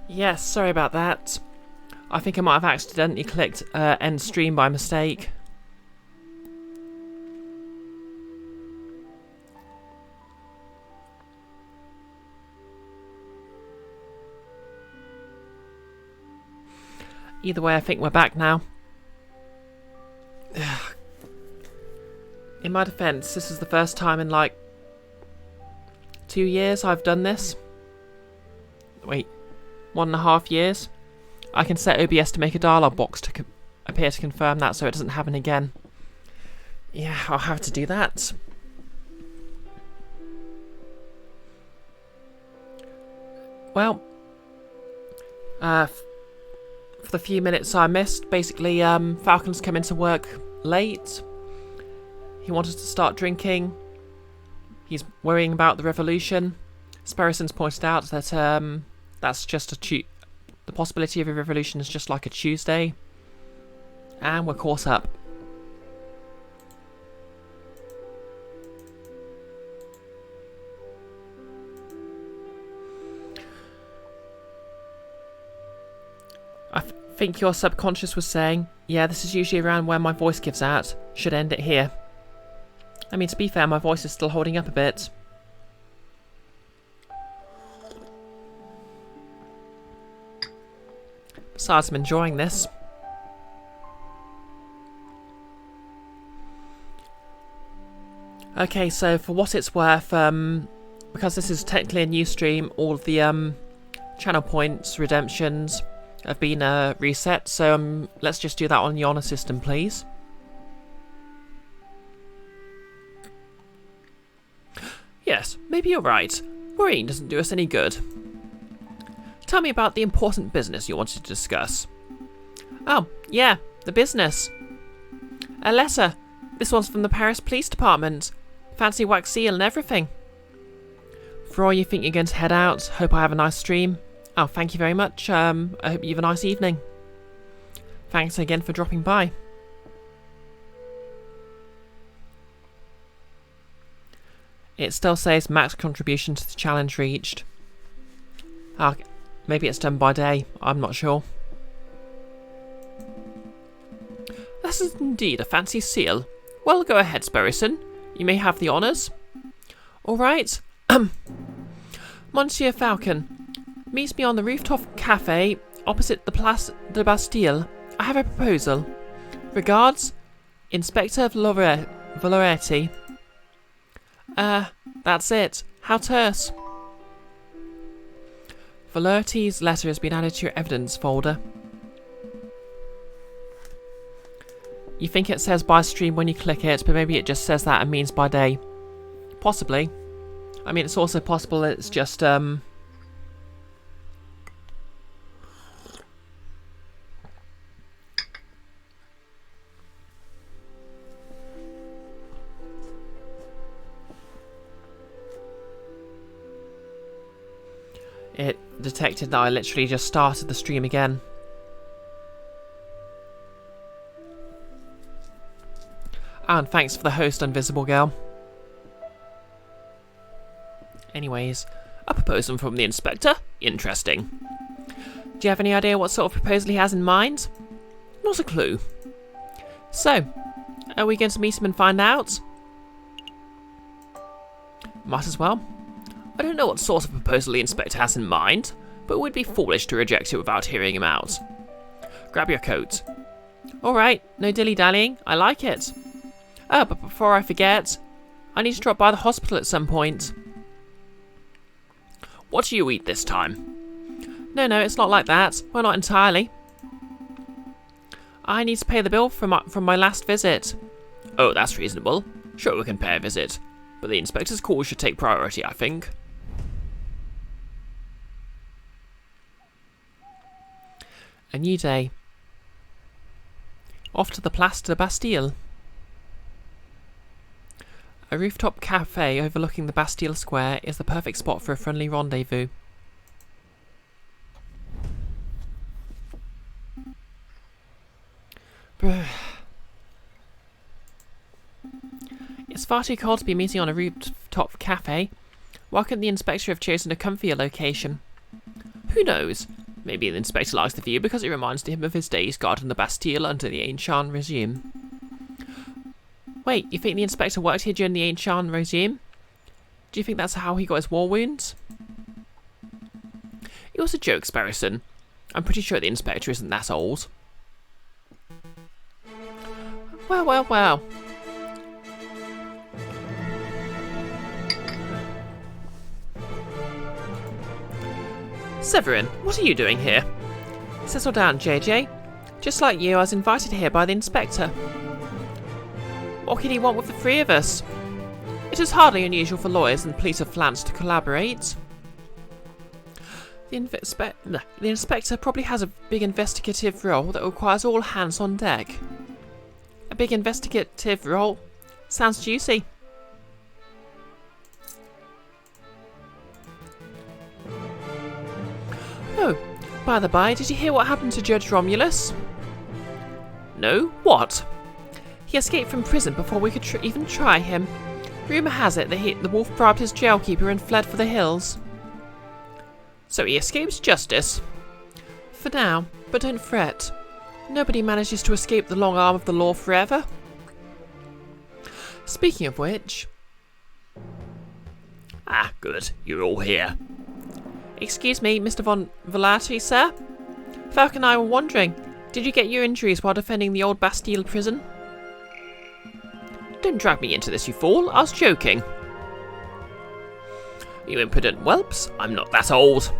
Yes, sorry about that. I think I might have accidentally clicked end stream by mistake. Either way, I think we're back now. In my defense, this is the first time in like 2 years I've done this. Wait, 1.5 years? I can set OBS to make a dialog box to appear to confirm that so it doesn't happen again. Yeah, I'll have to do that. Well, for the few minutes I missed, basically Falcon's come into work late. He wanted to start drinking. He's worrying about the revolution. Sparrison's pointed out that that's just the possibility of a revolution is just like a Tuesday. And we're caught up. I think your subconscious was saying, yeah, this is usually around where my voice gives out. Should end it here. I mean, to be fair, my voice is still holding up a bit. Besides, I'm enjoying this. Okay, so for what it's worth, because this is technically a new stream, all of the channel points, redemptions have been reset, so let's just do that on the honour system, please. Yes, maybe you're right. Worrying doesn't do us any good. Tell me about the important business you wanted to discuss. Oh, yeah, the business. A letter. This one's from the Paris Police Department. Fancy wax seal and everything. For all you think you're going to head out, hope I have a nice stream. Oh, thank you very much. I hope you have a nice evening. Thanks again for dropping by. It still says max contribution to the challenge reached. Ah, maybe it's done by day. I'm not sure. This is indeed a fancy seal. Well, go ahead, Sparrison. You may have the honours. All right. Monsieur Falcon, meet me on the rooftop cafe opposite the Place de Bastille. I have a proposal. Regards, Inspector Valoretti. That's it. How terse. Valoretti's letter has been added to your evidence folder. You think it says by stream when you click it, but maybe it just says that and means by day. Possibly. I mean, it's also possible that it's just, it detected that I literally just started the stream again. And thanks for the host, Invisible Girl. Anyways, a proposal from the inspector? Interesting. Do you have any idea what sort of proposal he has in mind? Not a clue. So, are we going to meet him and find out? Might as well. I don't know what sort of proposal the inspector has in mind, but it would be foolish to reject it without hearing him out. Grab your coat. Alright, no dilly-dallying, I like it. Oh, but before I forget, I need to drop by the hospital at some point. What do you eat this time? No, it's not like that. Well, not entirely. I need to pay the bill from my last visit. Oh, that's reasonable. Sure, we can pay a visit, but the inspector's call should take priority, I think. A new day. Off to the Place de Bastille. A rooftop cafe overlooking the Bastille Square is the perfect spot for a friendly rendezvous. It's far too cold to be meeting on a rooftop cafe. Why couldn't the inspector have chosen a comfier location? Who knows? Maybe the inspector likes the view because it reminds him of his days guarding the Bastille under the Ancient regime. Wait, you think the inspector worked here during the Ancient regime? Do you think that's how he got his war wounds? It was a joke, Sparrowson. I'm pretty sure the inspector isn't that old. Well, well, well. Severin, what are you doing here? Settle down, JJ. Just like you, I was invited here by the inspector. What could he want with the three of us? It is hardly unusual for lawyers and police of Flance to collaborate. The inspector probably has a big investigative role that requires all hands on deck. A big investigative role? Sounds juicy. Oh, by the by, did you hear what happened to Judge Romulus? No? What? He escaped from prison before we could even try him. Rumour has it that the wolf bribed his jailkeeper and fled for the hills. So he escapes justice? For now, but don't fret. Nobody manages to escape the long arm of the law forever. Speaking of which... Ah, good. You're all here. Excuse me, Mr. von Velati, sir? Falk and I were wondering, did you get your injuries while defending the old Bastille prison? Don't drag me into this, you fool. I was joking. You impudent whelps. I'm not that old.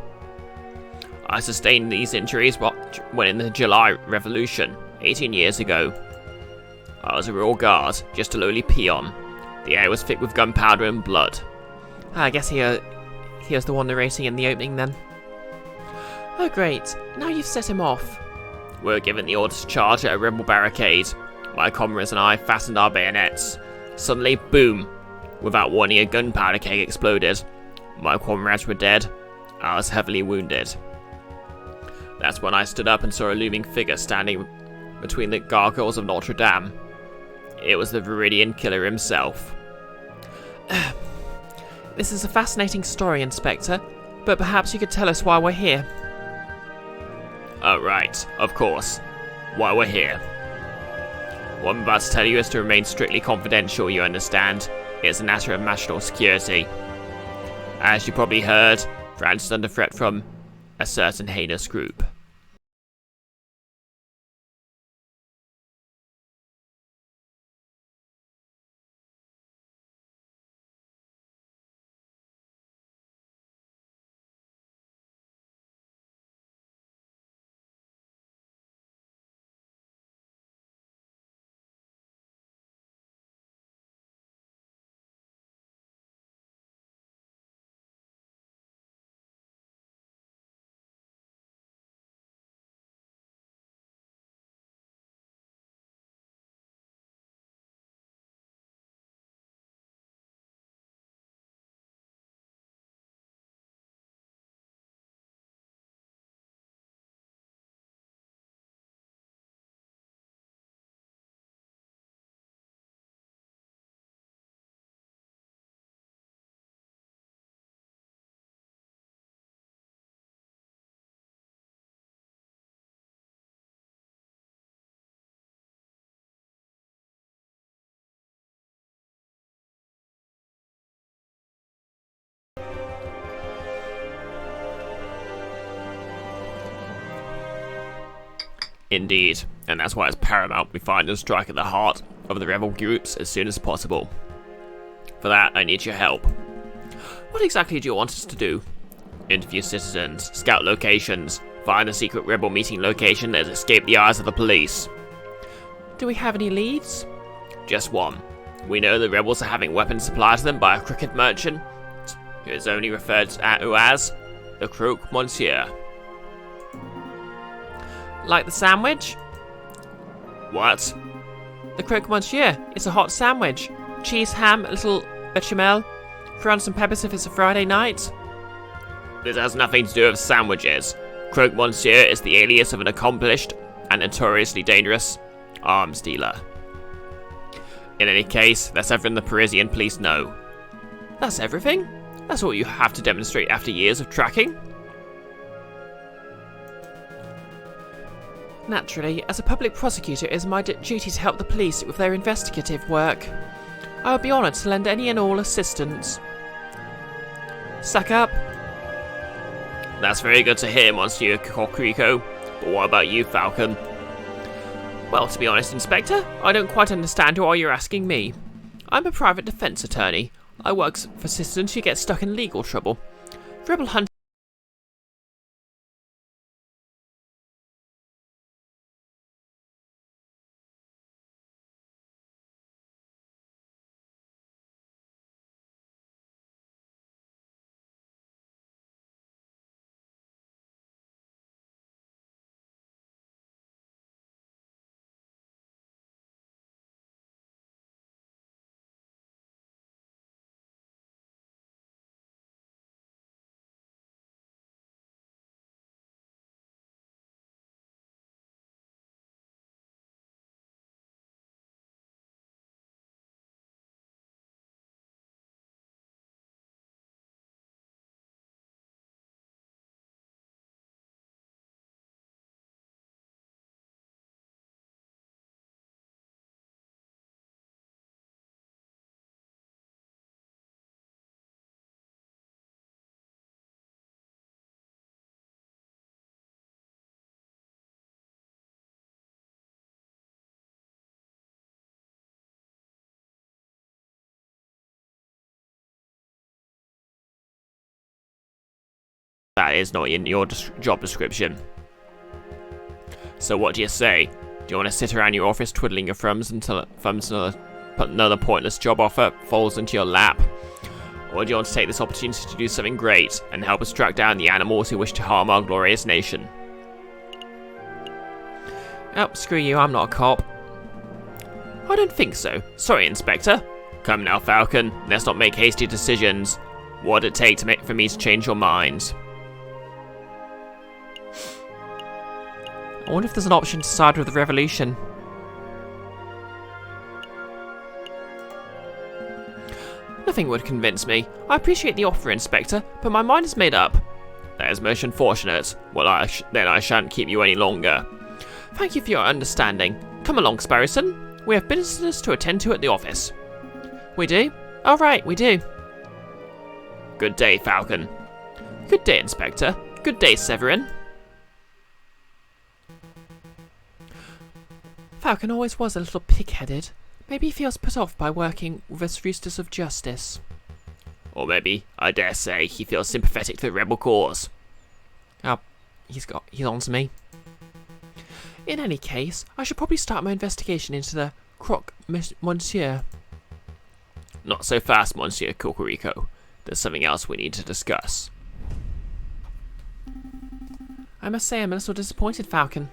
I sustained these injuries when in the July Revolution, 18 years ago. I was a Royal Guard, just a lowly peon. The air was thick with gunpowder and blood. I guess he was the one narrating in the opening then. Oh great, now you've set him off. We were given the order to charge at a rebel barricade. My comrades and I fastened our bayonets. Suddenly, boom! Without warning, a gunpowder keg exploded. My comrades were dead. I was heavily wounded. That's when I stood up and saw a looming figure standing between the gargoyles of Notre Dame. It was the Viridian Killer himself. This is a fascinating story, Inspector, but perhaps you could tell us why we're here. Oh, right, of course. Why we're here. What I'm about to tell you is to remain strictly confidential, you understand? It's a matter of national security. As you probably heard, France is under threat from a certain heinous group. Indeed, and that's why it's paramount we find and strike at the heart of the rebel groups as soon as possible. For that, I need your help. What exactly do you want us to do? Interview citizens, scout locations, find a secret rebel meeting location that has escaped the eyes of the police. Do we have any leads? Just one. We know the rebels are having weapons supplied to them by a crooked merchant, who is only referred to as the Croque Monsieur. Like the sandwich? What? The Croque Monsieur. It's a hot sandwich. Cheese, ham, a little bechamel. Throw on some peppers if it's a Friday night. This has nothing to do with sandwiches. Croque Monsieur is the alias of an accomplished and notoriously dangerous arms dealer. In any case, that's everything the Parisian police know. That's everything? That's all you have to demonstrate after years of tracking? Naturally, as a public prosecutor, it is my duty to help the police with their investigative work. I would be honoured to lend any and all assistance. Suck up. That's very good to hear, Monsieur Cocorico. But what about you, Falcon? Well, to be honest, Inspector, I don't quite understand why you're asking me. I'm a private defence attorney. I work for citizens who get stuck in legal trouble. Rebel hunting. That is not in your job description. So what do you say? Do you want to sit around your office twiddling your thumbs until another pointless job offer falls into your lap? Or do you want to take this opportunity to do something great and help us track down the animals who wish to harm our glorious nation? Oh, screw you, I'm not a cop. I don't think so. Sorry, Inspector. Come now, Falcon. Let's not make hasty decisions. What would it take for me to change your mind? I wonder if there's an option to side with the revolution. Nothing would convince me. I appreciate the offer, Inspector, but my mind is made up. That is most unfortunate. Well, then I shan't keep you any longer. Thank you for your understanding. Come along, Sparrowson. We have business to attend to at the office. We do? All right, we do. Good day, Falcon. Good day, Inspector. Good day, Severin. Falcon always was a little pig-headed. Maybe he feels put off by working with us roosters of justice. Or maybe, I dare say, he feels sympathetic to the rebel cause. Oh, he's on to me. In any case, I should probably start my investigation into the croque monsieur. Not so fast, Monsieur Cocorico. There's something else we need to discuss. I must say I'm a little disappointed, Falcon.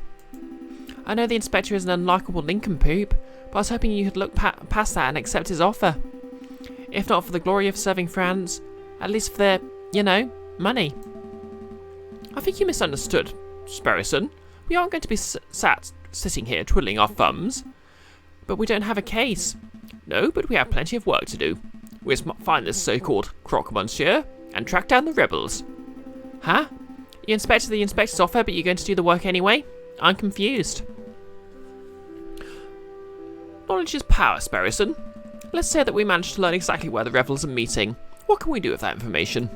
I know the Inspector is an unlikable nincompoop, but I was hoping you could look past that and accept his offer. If not for the glory of serving France, at least for their, money. I think you misunderstood, Sparrowson. We aren't going to be sitting here twiddling our thumbs. But we don't have a case. No, but we have plenty of work to do. We must find this so-called croque monsieur and track down the rebels. Huh? You inspected the Inspector's offer, but you're going to do the work anyway? I'm confused. Knowledge is power, Sparrowson. Let's say that we managed to learn exactly where the rebels are meeting. What can we do with that information?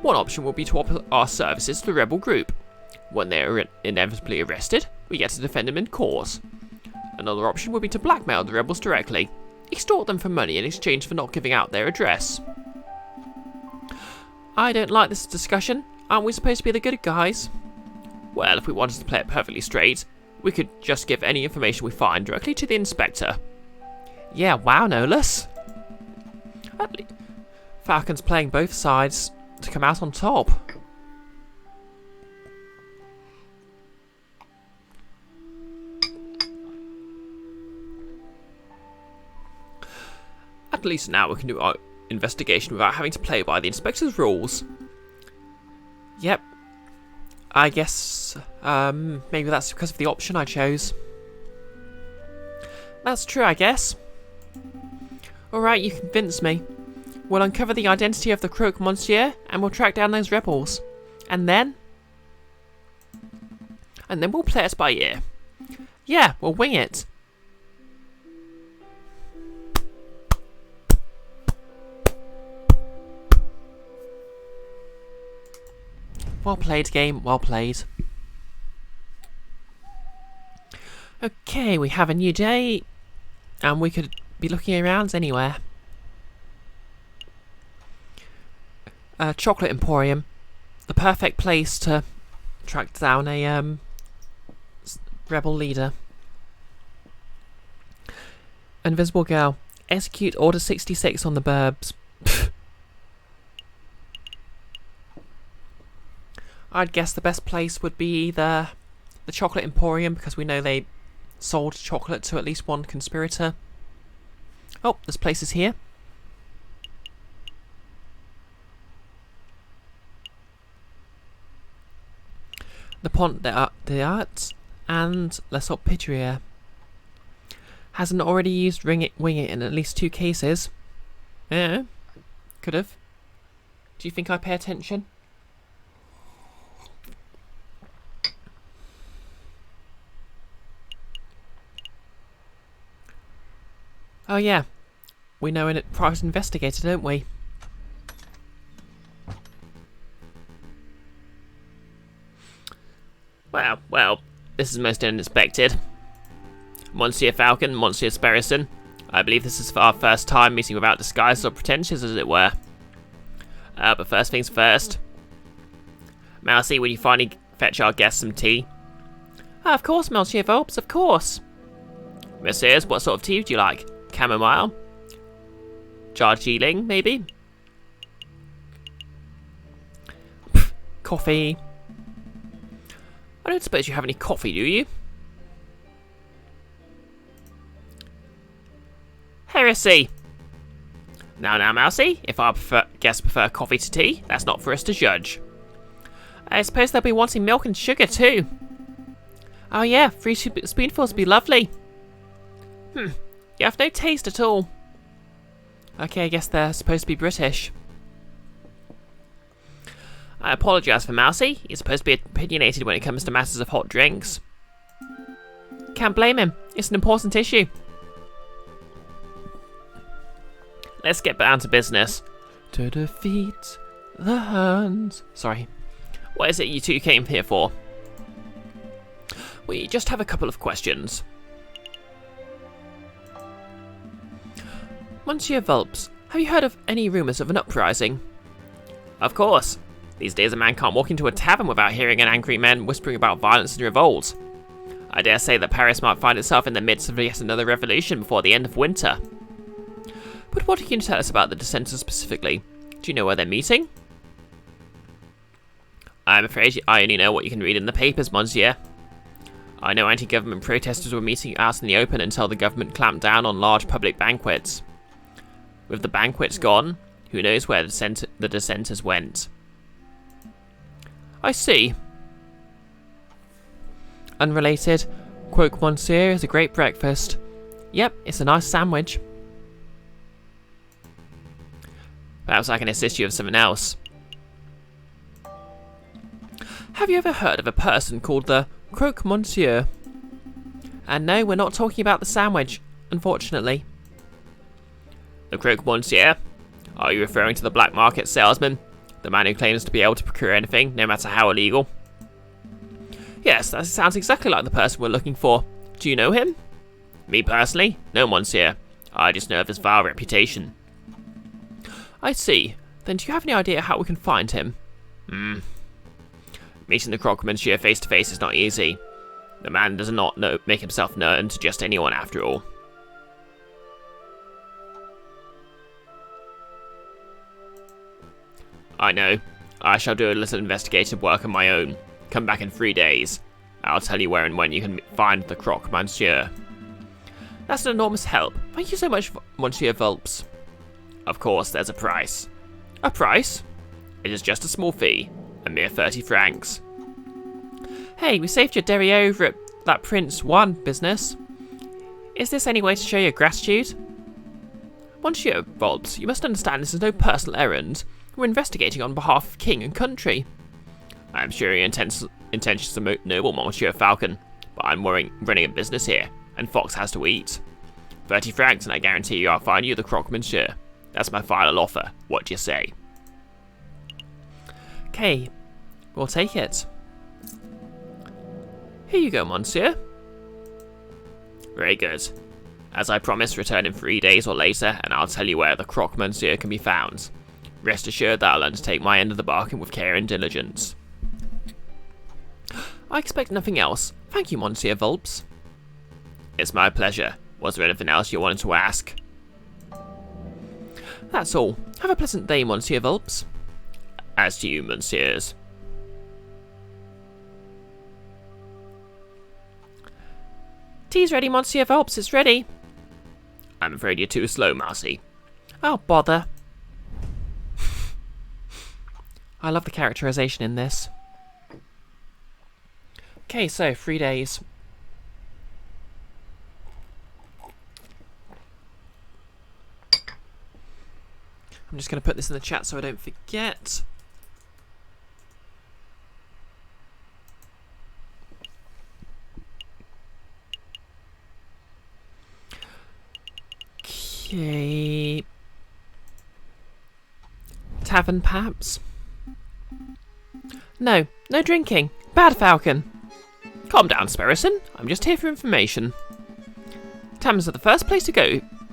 One option will be to offer our services to the rebel group. When they are inevitably arrested, we get to defend them in cause. Another option would be to blackmail the rebels directly, extort them for money in exchange for not giving out their address. I don't like this discussion. Aren't we supposed to be the good guys? Well, if we wanted to play it perfectly straight, we could just give any information we find directly to the Inspector. Yeah, wow, no less. Falcon's playing both sides to come out on top. At least now we can do our investigation without having to play by the Inspector's rules. Yep. I guess, maybe that's because of the option I chose. That's true, I guess. Alright, you convinced me. We'll uncover the identity of the croque monsieur, and we'll track down those rebels. And then? And then we'll play it by ear. Yeah, we'll wing it. Well played, game. Well played. Okay, we have a new day, and we could be looking around anywhere. Chocolate Emporium. The perfect place to track down a rebel leader. Invisible Girl. Execute Order 66 on the Burbs. I'd guess the best place would be the Chocolate Emporium, because we know they sold chocolate to at least one conspirator. Oh, this place is here. The Pont d'Art and La Salpêtrière. Hasn't already used wing it in at least 2 cases. Yeah, could have. Do you think I pay attention? Oh yeah, we know a private investigator, don't we? Well, this is most unexpected. Monsieur Falcon, Monsieur Sparrison, I believe this is our first time meeting without disguise or pretensions, as it were. But first things first. Mousy, will you finally fetch our guests some tea? Of course, Monsieur Volps, of course. Messieurs, what sort of tea would you like? Chamomile? Darjeeling, maybe? Coffee. I don't suppose you have any coffee, do you? Heresy! Now, Mousy, if our guests prefer coffee to tea, that's not for us to judge. I suppose they'll be wanting milk and sugar too. Oh yeah, 3 spoonfuls would be lovely. You have no taste at all. Okay, I guess they're supposed to be British. I apologise for Mousy. He's supposed to be opinionated when it comes to matters of hot drinks. Can't blame him. It's an important issue. Let's get down to business. To defeat the Huns. Sorry. What is it you two came here for? We just have a couple of questions. Monsieur Volps, have you heard of any rumours of an uprising? Of course. These days a man can't walk into a tavern without hearing an angry man whispering about violence and revolt. I dare say that Paris might find itself in the midst of yet another revolution before the end of winter. But what can you tell us about the dissenters specifically? Do you know where they're meeting? I'm afraid I only know what you can read in the papers, monsieur. I know anti-government protesters were meeting out in the open until the government clamped down on large public banquets. With the banquets gone, who knows where the dissenters went. I see. Unrelated. Croque Monsieur is a great breakfast. Yep, it's a nice sandwich. Perhaps I can assist you with something else. Have you ever heard of a person called the Croque Monsieur? And no, we're not talking about the sandwich, unfortunately. The Croque Monsieur? Are you referring to the black market salesman? The man who claims to be able to procure anything, no matter how illegal? Yes, that sounds exactly like the person we're looking for. Do you know him? Me personally? No, monsieur. I just know of his vile reputation. I see. Then do you have any idea how we can find him? Meeting the Croque Monsieur face to face is not easy. The man does not make himself known to just anyone after all. I know. I shall do a little investigative work of my own. Come back in 3 days. I'll tell you where and when you can find the Croque Monsieur. That's an enormous help. Thank you so much, Monsieur Volps. Of course, there's a price. A price? It is just a small fee. A mere 30 francs. Hey, we saved your derriere over at that Prince 1 business. Is this any way to show your gratitude? Monsieur Volps, you must understand this is no personal errand. We're investigating on behalf of king and country. I am sure your intentions are noble, Monsieur Falcon, but I'm running a business here, and Fox has to eat. 30 francs, and I guarantee you I'll find you the croque monsieur. That's my final offer. What do you say? Okay, we'll take it. Here you go, monsieur. Very good. As I promised, return in 3 days or later, and I'll tell you where the croque monsieur can be found. Rest assured that I'll undertake my end of the bargain with care and diligence. I expect nothing else. Thank you, Monsieur Vulpes. It's my pleasure. Was there anything else you wanted to ask? That's all. Have a pleasant day, Monsieur Vulpes. As to you, monsieurs. Tea's ready, Monsieur Vulpes. It's ready. I'm afraid you're too slow, Marcy. Oh, bother. I love the characterization in this. Okay, so 3 days. I'm just going to put this in the chat so I don't forget. Okay. Tavern, perhaps? No, no drinking. Bad Falcon. Calm down, Sparrowson. I'm just here for information. Taverns are the first place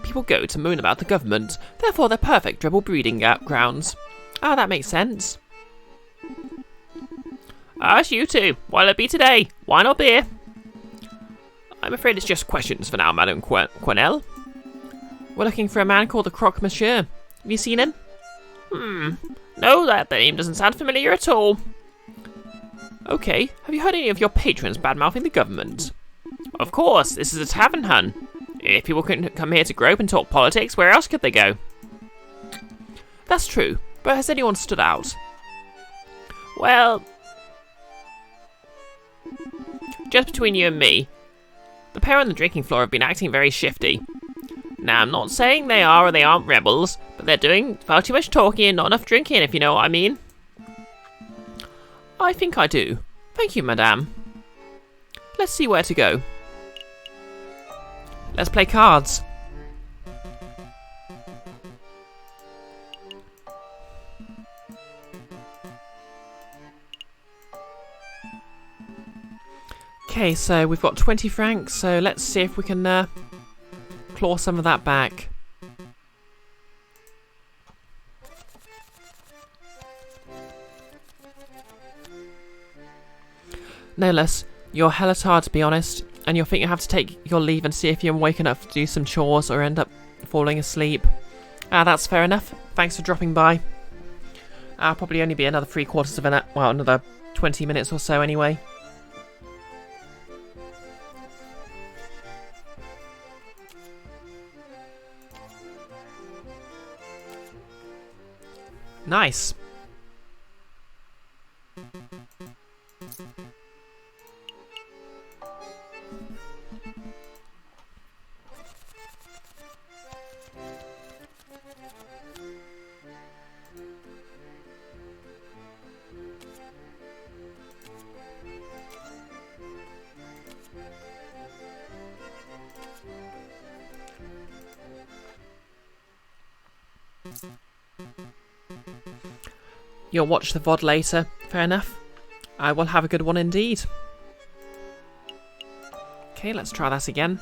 people go to moan about the government. Therefore, they're perfect rebel breeding grounds. Ah, that makes sense. It's you two. What'll it be today? Wine or beer? I'm afraid it's just questions for now, Madame Quenelle. We're looking for a man called the Croque Monsieur. Have you seen him? No, that name doesn't sound familiar at all. Okay, have you heard any of your patrons bad-mouthing the government? Of course, this is a tavern, hun. If people couldn't come here to grope and talk politics, where else could they go? That's true, but has anyone stood out? Well, just between you and me, the pair on the drinking floor have been acting very shifty. Now, I'm not saying they are or they aren't rebels, but they're doing far too much talking and not enough drinking, if you know what I mean. I think I do. Thank you, madame. Let's see where to go. Let's play cards. Okay, so we've got 20 francs, so let's see if we can claw some of that back. No less, you're hella tired to be honest, and you'll think you have to take your leave and see if you're waking up to do some chores or end up falling asleep. That's fair enough. Thanks for dropping by. I'll probably only be another 3/4 of an hour, well, another 20 minutes or so anyway. Nice. You'll watch the VOD later, fair enough. I will have a good one indeed. Okay, let's try that again.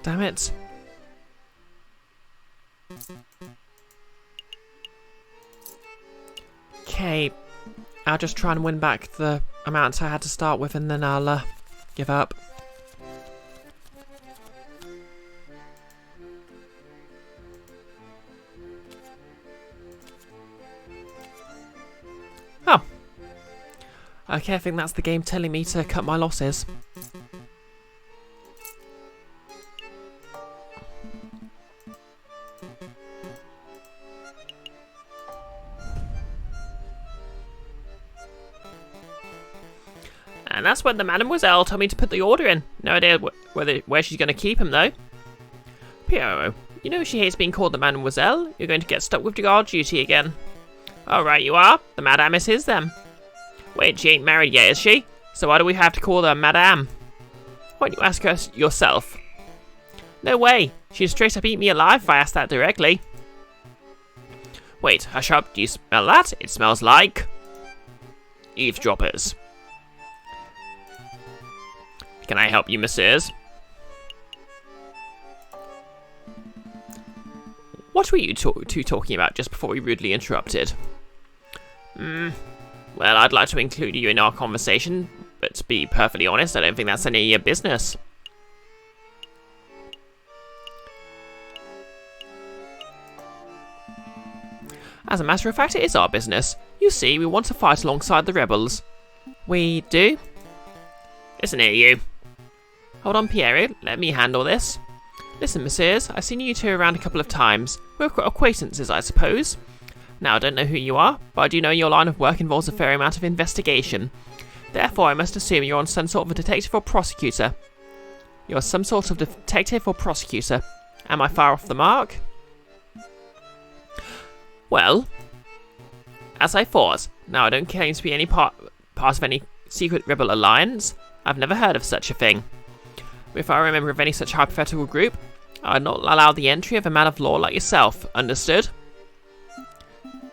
Damn it. Okay, I'll just try and win back the amounts I had to start with and then I'll give up. Oh. Okay, I think that's the game telling me to cut my losses. And that's when the Mademoiselle told me to put the order in. No idea where she's going to keep him, though. Pierrot, you know she hates being called the Mademoiselle. You're going to get stuck with guard duty again. Oh, right you are. The Madame is his, then. Wait, she ain't married yet, is she? So why do we have to call her Madame? Why don't you ask her yourself? No way. She'd straight up eat me alive if I asked that directly. Wait, hush up. Do you smell that? It smells like... eavesdroppers. Can I help you, messieurs? What were you two talking about just before we rudely interrupted? Well, I'd like to include you in our conversation, but to be perfectly honest, I don't think that's any of your business. As a matter of fact, it is our business. You see, we want to fight alongside the rebels. We do? Listen here, you. Hold on, Pierre. Let me handle this. Listen, messieurs, I've seen you two around a couple of times. We're acquaintances, I suppose. Now, I don't know who you are, but I do know your line of work involves a fair amount of investigation. Therefore, I must assume you're on some sort of a detective or prosecutor. You're some sort of detective or prosecutor. Am I far off the mark? Well, as I thought. Now, I don't claim to be any part of any secret rebel alliance. I've never heard of such a thing. If I remember of any such hypothetical group, I'd not allow the entry of a man of law like yourself. Understood?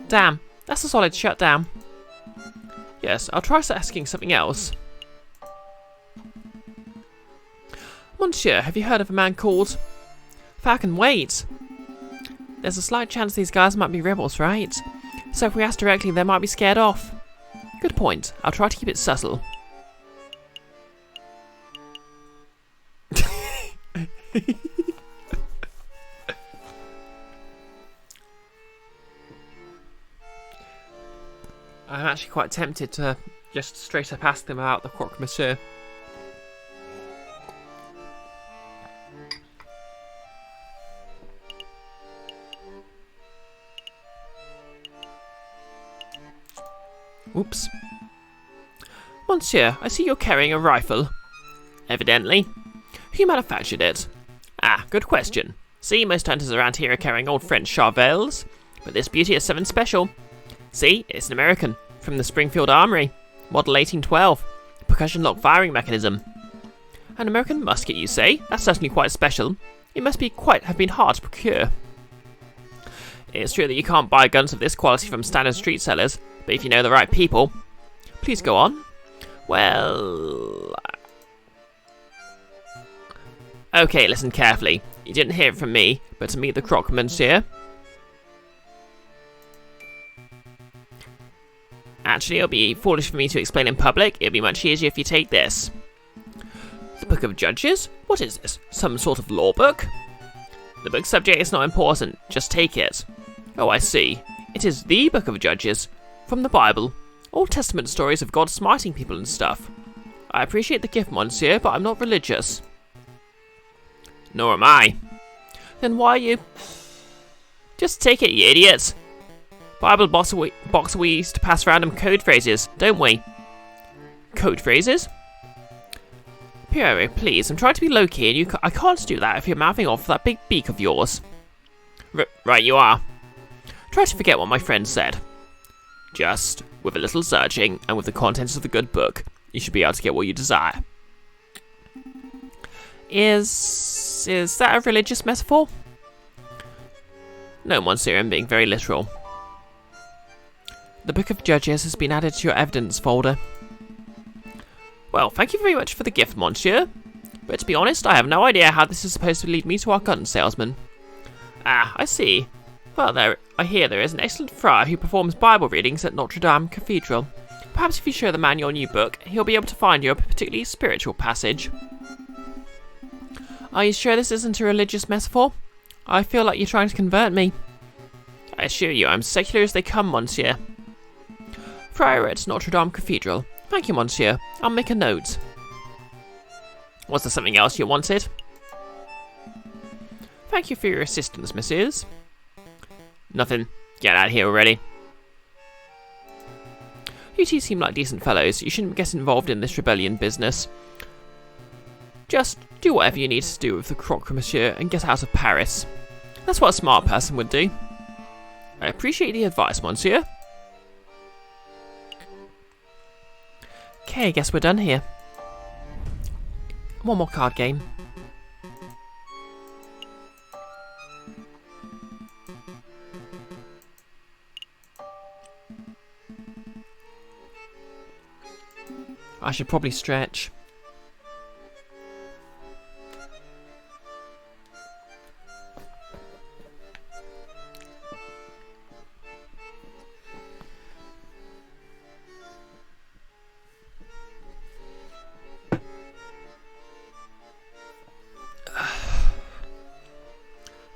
Damn, that's a solid shutdown. Yes, I'll try asking something else. Monsieur, have you heard of a man called... Falcon, wait! There's a slight chance these guys might be rebels, right? So if we ask directly, they might be scared off. Good point. I'll try to keep it subtle. I'm actually quite tempted to just straight up ask them about the croque monsieur. Oops. Monsieur, I see you're carrying a rifle. Evidently. Who manufactured it? Ah, good question. See, most hunters around here are carrying old French Charvels, but this beauty is something special. See, it's an American, from the Springfield Armory, model 1812, percussion lock firing mechanism. An American musket, you say? That's certainly quite special. It must have been hard to procure. It's true that you can't buy guns of this quality from standard street sellers, but if you know the right people... Please go on. Well... Okay, listen carefully. You didn't hear it from me, but to meet the croque monsieur. Actually, it'll be foolish for me to explain in public. It'll be much easier if you take this. The Book of Judges? What is this? Some sort of law book? The book subject is not important. Just take it. Oh, I see. It is the Book of Judges. From the Bible. Old Testament stories of God smiting people and stuff. I appreciate the gift, monsieur, but I'm not religious. Nor am I. Then why are you... Just take it, you idiot. Bible box we used to pass random code phrases, don't we? Code phrases? Pierre, please, I'm trying to be low-key and I can't do that if you're mouthing off that big beak of yours. Right you are. Try to forget what my friend said. Just, with a little searching and with the contents of the good book, you should be able to get what you desire. Is that a religious metaphor? No, monsieur, I'm being very literal. The Book of Judges has been added to your evidence folder. Well, thank you very much for the gift, monsieur. But to be honest, I have no idea how this is supposed to lead me to our gun salesman. Ah, I see. Well, I hear there is an excellent friar who performs Bible readings at Notre Dame Cathedral. Perhaps if you show the man your new book, he'll be able to find you a particularly spiritual passage. Are you sure this isn't a religious metaphor? I feel like you're trying to convert me. I assure you, I'm secular as they come, monsieur. Friar at Notre Dame Cathedral. Thank you, monsieur. I'll make a note. Was there something else you wanted? Thank you for your assistance, messieurs. Nothing. Get out of here already. You two seem like decent fellows. You shouldn't get involved in this rebellion business. Just do whatever you need to do with the croque monsieur and get out of Paris. That's what a smart person would do. I appreciate the advice, monsieur. Okay, I guess we're done here. One more card game. I should probably stretch.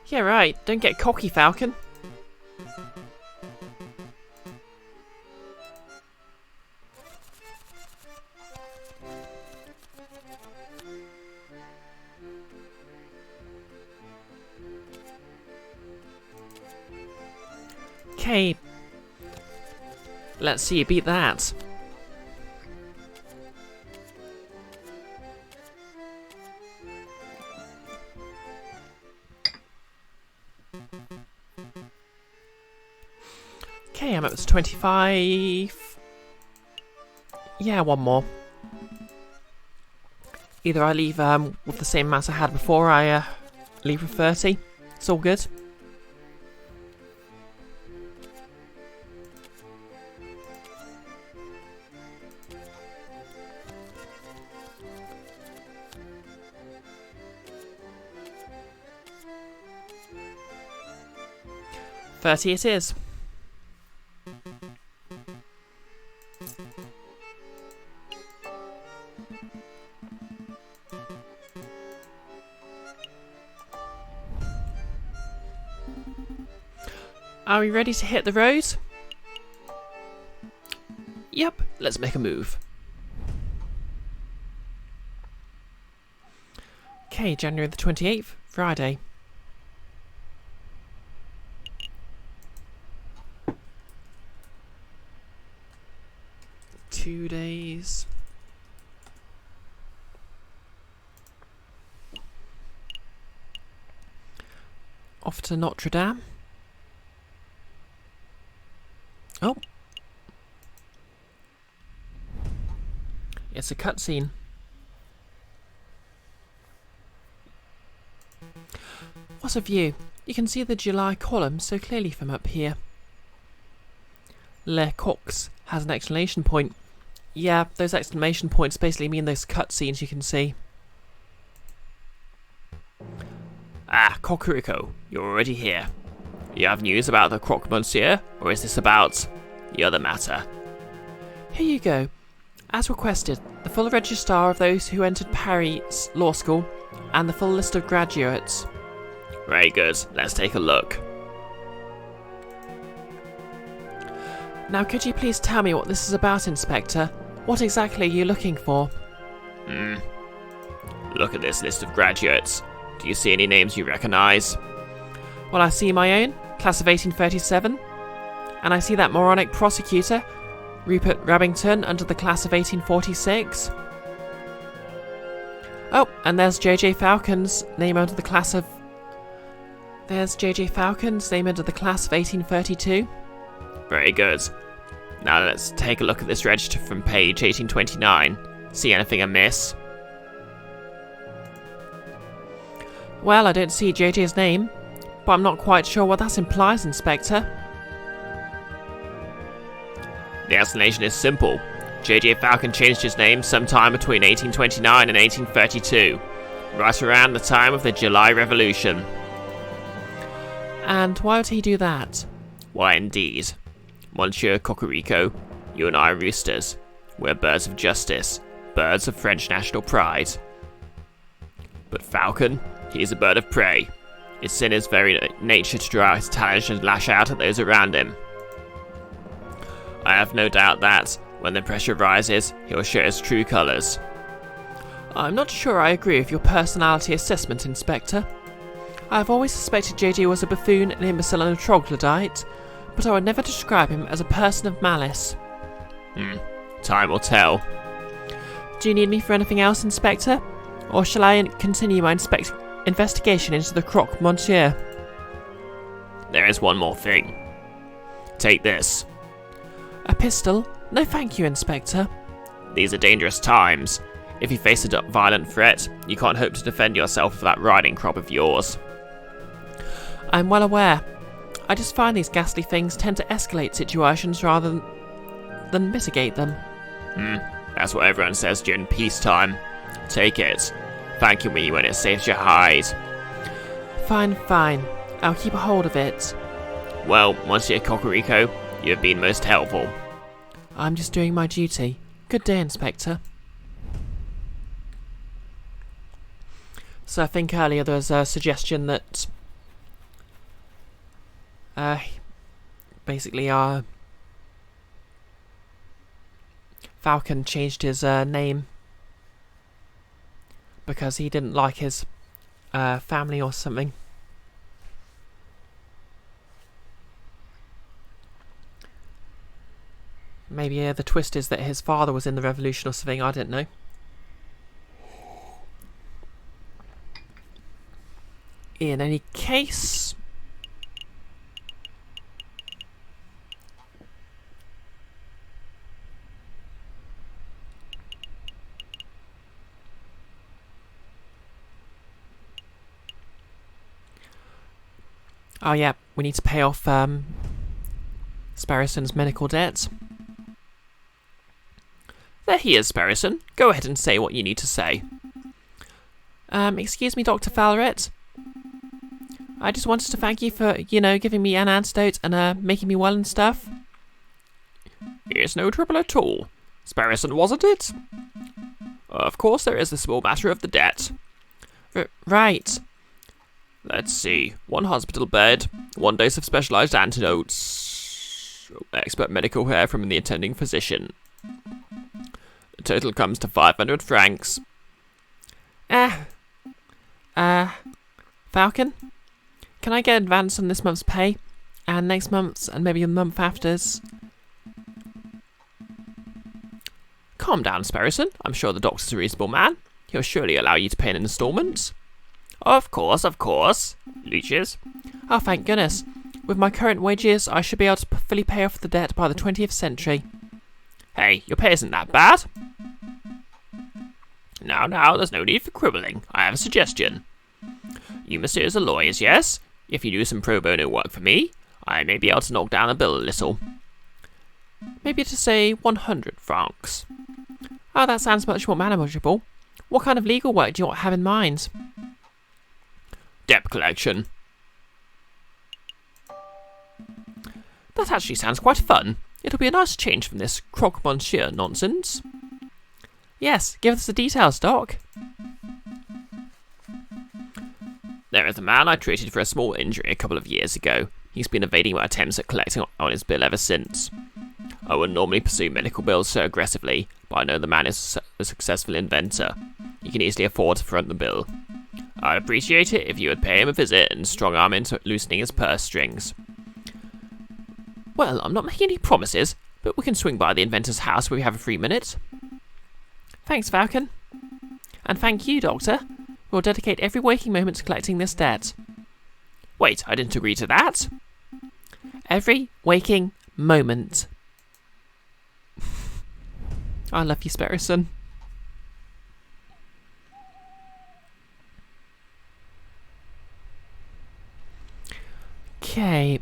Yeah, right. Don't get cocky, Falcon. Okay. Let's see you beat that. Okay, I'm up to 25. Yeah, one more. Either I leave with the same amount I had before, I leave with 30. It's all good. $30 it is. Are we ready to hit the road? Yep, let's make a move. Okay, January the 28th, Friday. Two days. Off to Notre Dame. Oh. It's a cutscene. What a view. You can see the July column so clearly from up here. Le Cox has an exclamation point. Yeah, those exclamation points basically mean those cutscenes you can see. Ah, Cocorico, you're already here. Do you have news about the croque monsieur, or is this about the other matter? Here you go. As requested, the full register of those who entered Paris Law School and the full list of graduates. Very good, let's take a look. Now could you please tell me what this is about, Inspector? What exactly are you looking for? Look at this list of graduates. Do you see any names you recognise? Well, I see my own, class of 1837, and I see that moronic prosecutor, Rupert Rabington, under the class of 1846. Oh, and there's J.J. Falcon's name under the class of... There's J.J. Falcon's name under the class of 1832. Very good. Now let's take a look at this register from page 1829. See anything amiss? Well, I don't see JJ's name, but I'm not quite sure what that implies, Inspector. The explanation is simple. J.J. Falcon changed his name sometime between 1829 and 1832, right around the time of the July Revolution. And why would he do that? Why indeed. Monsieur Cocorico, you and I are roosters. We're birds of justice, birds of French national pride. But Falcon, he is a bird of prey. It's in his very nature to draw out his talons and lash out at those around him. I have no doubt that, when the pressure rises, he will show his true colours. I'm not sure I agree with your personality assessment, Inspector. I have always suspected JJ was a buffoon, an imbecile and a troglodyte, but I would never describe him as a person of malice. Time will tell. Do you need me for anything else, Inspector? Or shall I continue my investigation into the croque monsieur? There is one more thing. Take this. A pistol? No thank you, Inspector. These are dangerous times. If you face a violent threat, you can't hope to defend yourself with that riding crop of yours. I'm well aware. I just find these ghastly things tend to escalate situations rather than mitigate them. That's what everyone says during peacetime. Take it. Thank you me when it saves your hide. Fine. I'll keep a hold of it. Well, Monsieur Cocorico, you have been most helpful. I'm just doing my duty. Good day, Inspector. So I think earlier there was a suggestion that basically Falcon changed his name because he didn't like his family or something. Maybe the twist is that his father was in the revolution or something, I don't know. In any case... Oh yeah, we need to pay off Sparrison's medical debts. There he is, Sparrison. Go ahead and say what you need to say. Excuse me, Dr. Fowleret. I just wanted to thank you for, giving me an antidote and making me well and stuff. It's no trouble at all. Sparrison, wasn't it? Of course there is the small matter of the debt. Right. Let's see. 1 hospital bed, 1 dose of specialised antidotes, expert medical care from the attending physician. The total comes to 500 francs. Falcon? Can I get advance on this month's pay? And next month's, and maybe a month after's? Calm down, Sparrison. I'm sure the doctor's a reasonable man. He'll surely allow you to pay in instalments. Of course. Leeches. Oh, thank goodness. With my current wages, I should be able to fully pay off the debt by the 20th century. Hey, your pay isn't that bad. Now, there's no need for quibbling. I have a suggestion. You messieurs are lawyers, yes? If you do some pro bono work for me, I may be able to knock down the bill a little. Maybe to say 100 francs. Oh, that sounds much more manageable. What kind of legal work do you have in mind? Debt collection. That actually sounds quite fun. It'll be a nice change from this croque monsieur nonsense. Yes, give us the details, Doc. There is a man I treated for a small injury a couple of years ago. He's been evading my attempts at collecting on his bill ever since. I wouldn't normally pursue medical bills so aggressively, but I know the man is a successful inventor. He can easily afford to front the bill. I'd appreciate it if you would pay him a visit and strong-arm him into loosening his purse strings. Well, I'm not making any promises, but we can swing by the inventor's house when we have a free minute. Thanks, Falcon. And thank you, Doctor. We'll dedicate every waking moment to collecting this debt. Wait, I didn't agree to that. Every waking moment. I love you, Sparrison. Okay.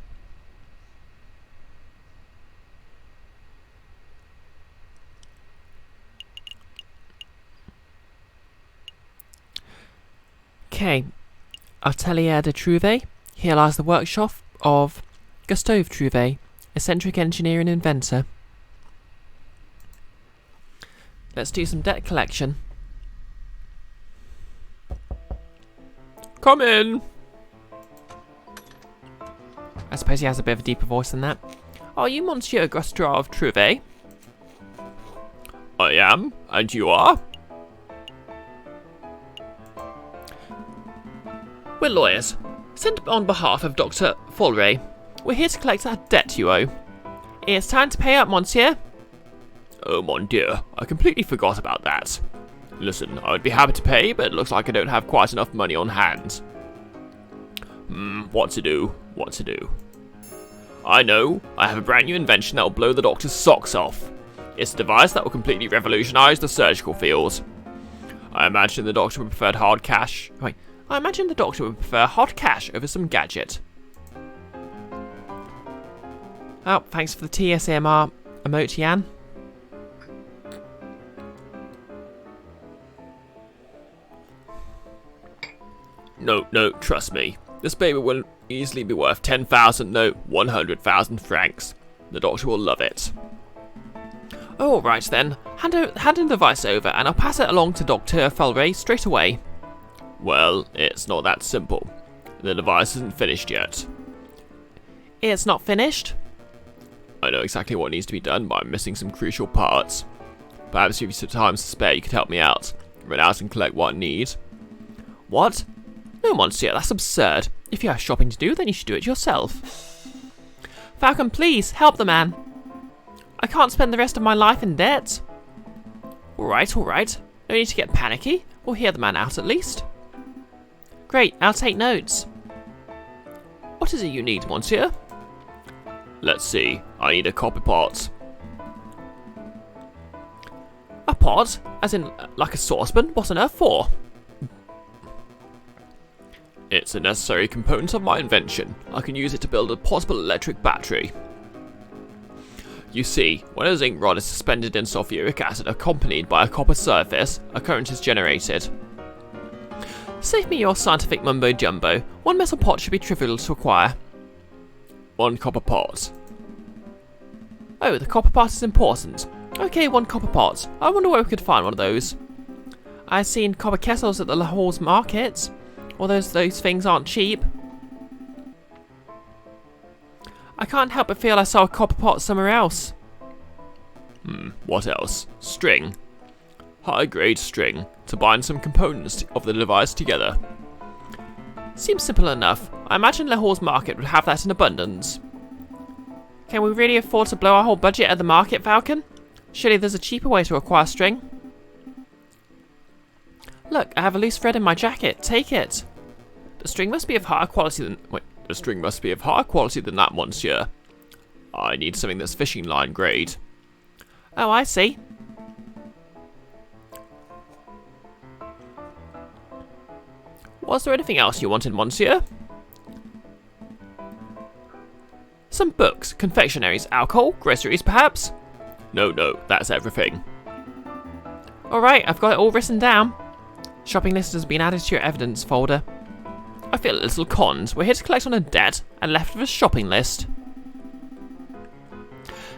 Atelier de Trouvé. Here lies the workshop of Gustave Trouvé, eccentric engineer and inventor. Let's do some debt collection. Come in. I suppose he has a bit of a deeper voice than that. Are you Monsieur Gustave Trouvé? I am, and you are? We're lawyers, sent on behalf of Dr. Folray. We're here to collect that debt you owe. It's time to pay up, monsieur. Oh mon dieu, I completely forgot about that. Listen, I would be happy to pay, but it looks like I don't have quite enough money on hand. What to do? What to do? I know, I have a brand new invention that will blow the doctor's socks off. It's a device that will completely revolutionize the surgical field. I imagine the doctor would prefer hard cash. Wait, I imagine the doctor would prefer hot cash over some gadget. Oh, thanks for the TSMR emote, Jan. No, trust me. This baby will easily be worth 10,000, no, 100,000 francs. The doctor will love it. Oh, all right then. Hand the device over and I'll pass it along to Dr. Fulray straight away. Well, it's not that simple. The device isn't finished yet. It's not finished? I know exactly what needs to be done, but I'm missing some crucial parts. Perhaps if you have some time to spare, you could help me out. Run out and collect what I need. What? No, Monsieur, that's absurd. If you have shopping to do, then you should do it yourself. Falcon, please, help the man. I can't spend the rest of my life in debt. Alright. No need to get panicky. We'll hear the man out at least. Great, I'll take notes. What is it you need, Monsieur? Let's see, I need a copper pot. A pot? As in, like a saucepan? What on earth for? It's a necessary component of my invention. I can use it to build a portable electric battery. You see, when a zinc rod is suspended in sulfuric acid accompanied by a copper surface, a current is generated. Save me your scientific mumbo-jumbo. One metal pot should be trivial to acquire. 1 copper pot. Oh, the copper pot is important. Okay, 1 copper pot. I wonder where we could find one of those. I've seen copper kettles at the Lahore's market. Although those things aren't cheap. I can't help but feel I saw a copper pot somewhere else. What else? String. High-grade string to bind some components of the device together. Seems simple enough. I imagine Lahore's market would have that in abundance. Can we really afford to blow our whole budget at the market, Falcon? Surely there's a cheaper way to acquire string. Look, I have a loose thread in my jacket. Take it. The string must be of higher quality than... Wait, the string must be of higher quality than that, Monsieur. I need something that's fishing line grade. Oh, I see. Was there anything else you wanted, Monsieur? Some books, confectionaries, alcohol, groceries, perhaps? No, that's everything. Alright, I've got it all written down. Shopping list has been added to your evidence folder. I feel a little conned. We're here to collect on a debt and left with a shopping list.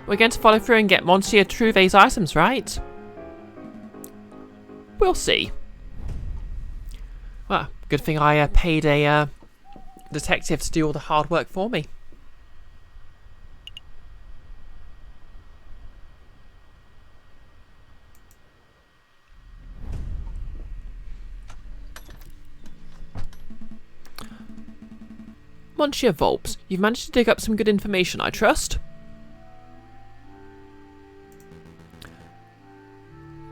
We're going to follow through and get Monsieur Trouvé's items, right? We'll see. Well, good thing I paid a detective to do all the hard work for me. Monsieur Volps, you've managed to dig up some good information, I trust?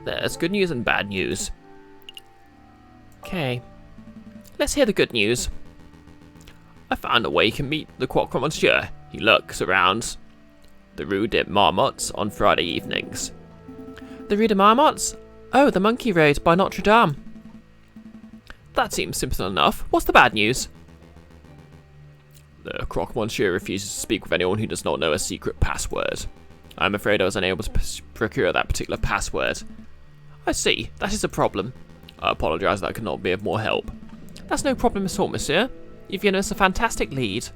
There's good news and bad news. Okay. Let's hear the good news. I found a way you can meet the Quack Monsieur. He lurks around the Rue des Marmottes on Friday evenings. The Rue des Marmottes? Oh, the Monkey Road by Notre Dame. That seems simple enough. What's the bad news? The Croque Monsieur refuses to speak with anyone who does not know a secret password. I'm afraid I was unable to procure that particular password. I see. That is a problem. I apologise that I cannot be of more help. That's no problem at all, monsieur. You've given us a fantastic lead.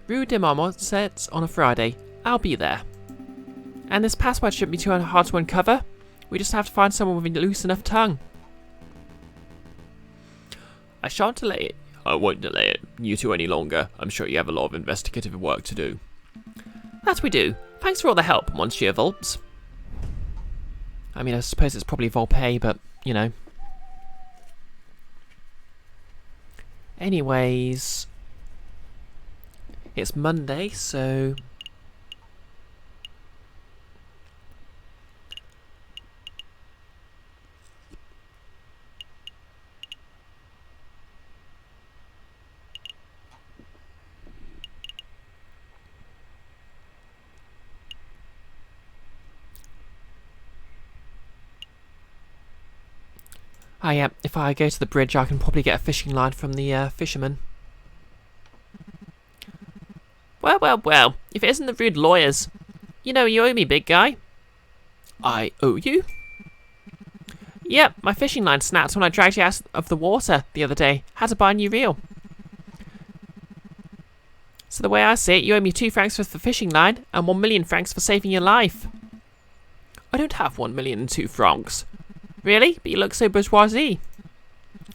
Rue des Marmottes on a Friday. I'll be there. And this password shouldn't be too hard to uncover. We just have to find someone with a loose enough tongue. I shan't delay it. I won't delay you two any longer. I'm sure you have a lot of investigative work to do. That we do. Thanks for all the help, Monsieur Volps. I mean, I suppose it's probably Volpe, but, you know. Anyways. It's Monday, so... If I go to the bridge, I can probably get a fishing line from the fisherman. Well, if it isn't the rude lawyers. You know you owe me, big guy. I owe you? Yep, my fishing line snapped when I dragged you out of the water the other day. Had to buy a new reel. So the way I see it, you owe me 2 francs for the fishing line and 1 million francs for saving your life. I don't have 1 million and 2 francs. Really? But you look so bourgeoisie.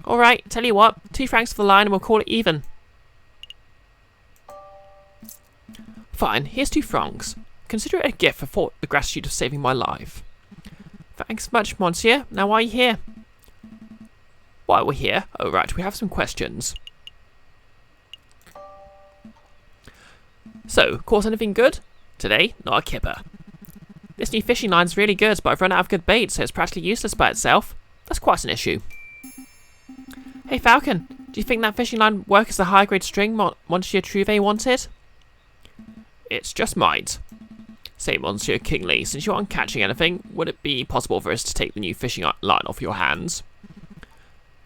Alright, tell you what, 2 francs for the line and we'll call it even. Fine, here's 2 francs. Consider it a gift for the gratitude of saving my life. Thanks much, monsieur. Now why are you here? Why we're here? Oh right, we have some questions. So, caught anything good? Today, not a kipper. This new fishing line's really good, but I've run out of good bait, so it's practically useless by itself. That's quite an issue. Hey Falcon, do you think that fishing line works as the high-grade string Monsieur Trouvé wanted? It's just might. Say, Monsieur Kingley, since you aren't catching anything, would it be possible for us to take the new fishing line off your hands?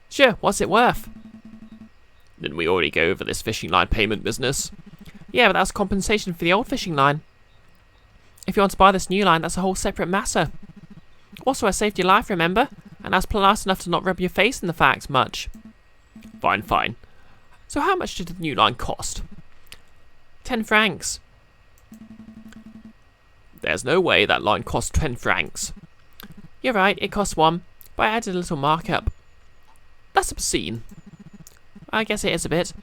Sure, what's it worth? Didn't we already go over this fishing line payment business? Yeah, but that's compensation for the old fishing line. If you want to buy this new line, that's a whole separate matter. Also, I saved your life, remember? And I was polite enough to not rub your face in the fact much. Fine. So how much did the new line cost? 10 francs. There's no way that line cost 10 francs. You're right, it cost 1, but I added a little markup. That's obscene. I guess it is a bit.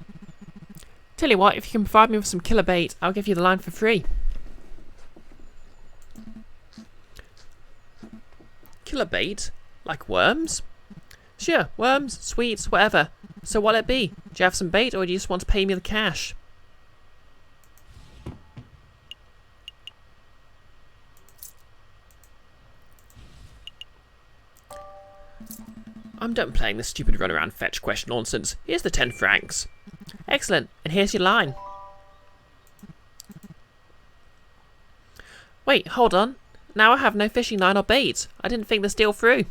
Tell you what, if you can provide me with some killer bait, I'll give you the line for free. Killer bait? Like worms? Sure, worms, sweets, whatever. So what'll it be? Do you have some bait, or do you just want to pay me the cash? I'm done playing this stupid runaround fetch quest nonsense. Here's the 10 francs. Excellent, and here's your line. Wait, hold on. Now I have no fishing line or bait. I didn't think this deal through.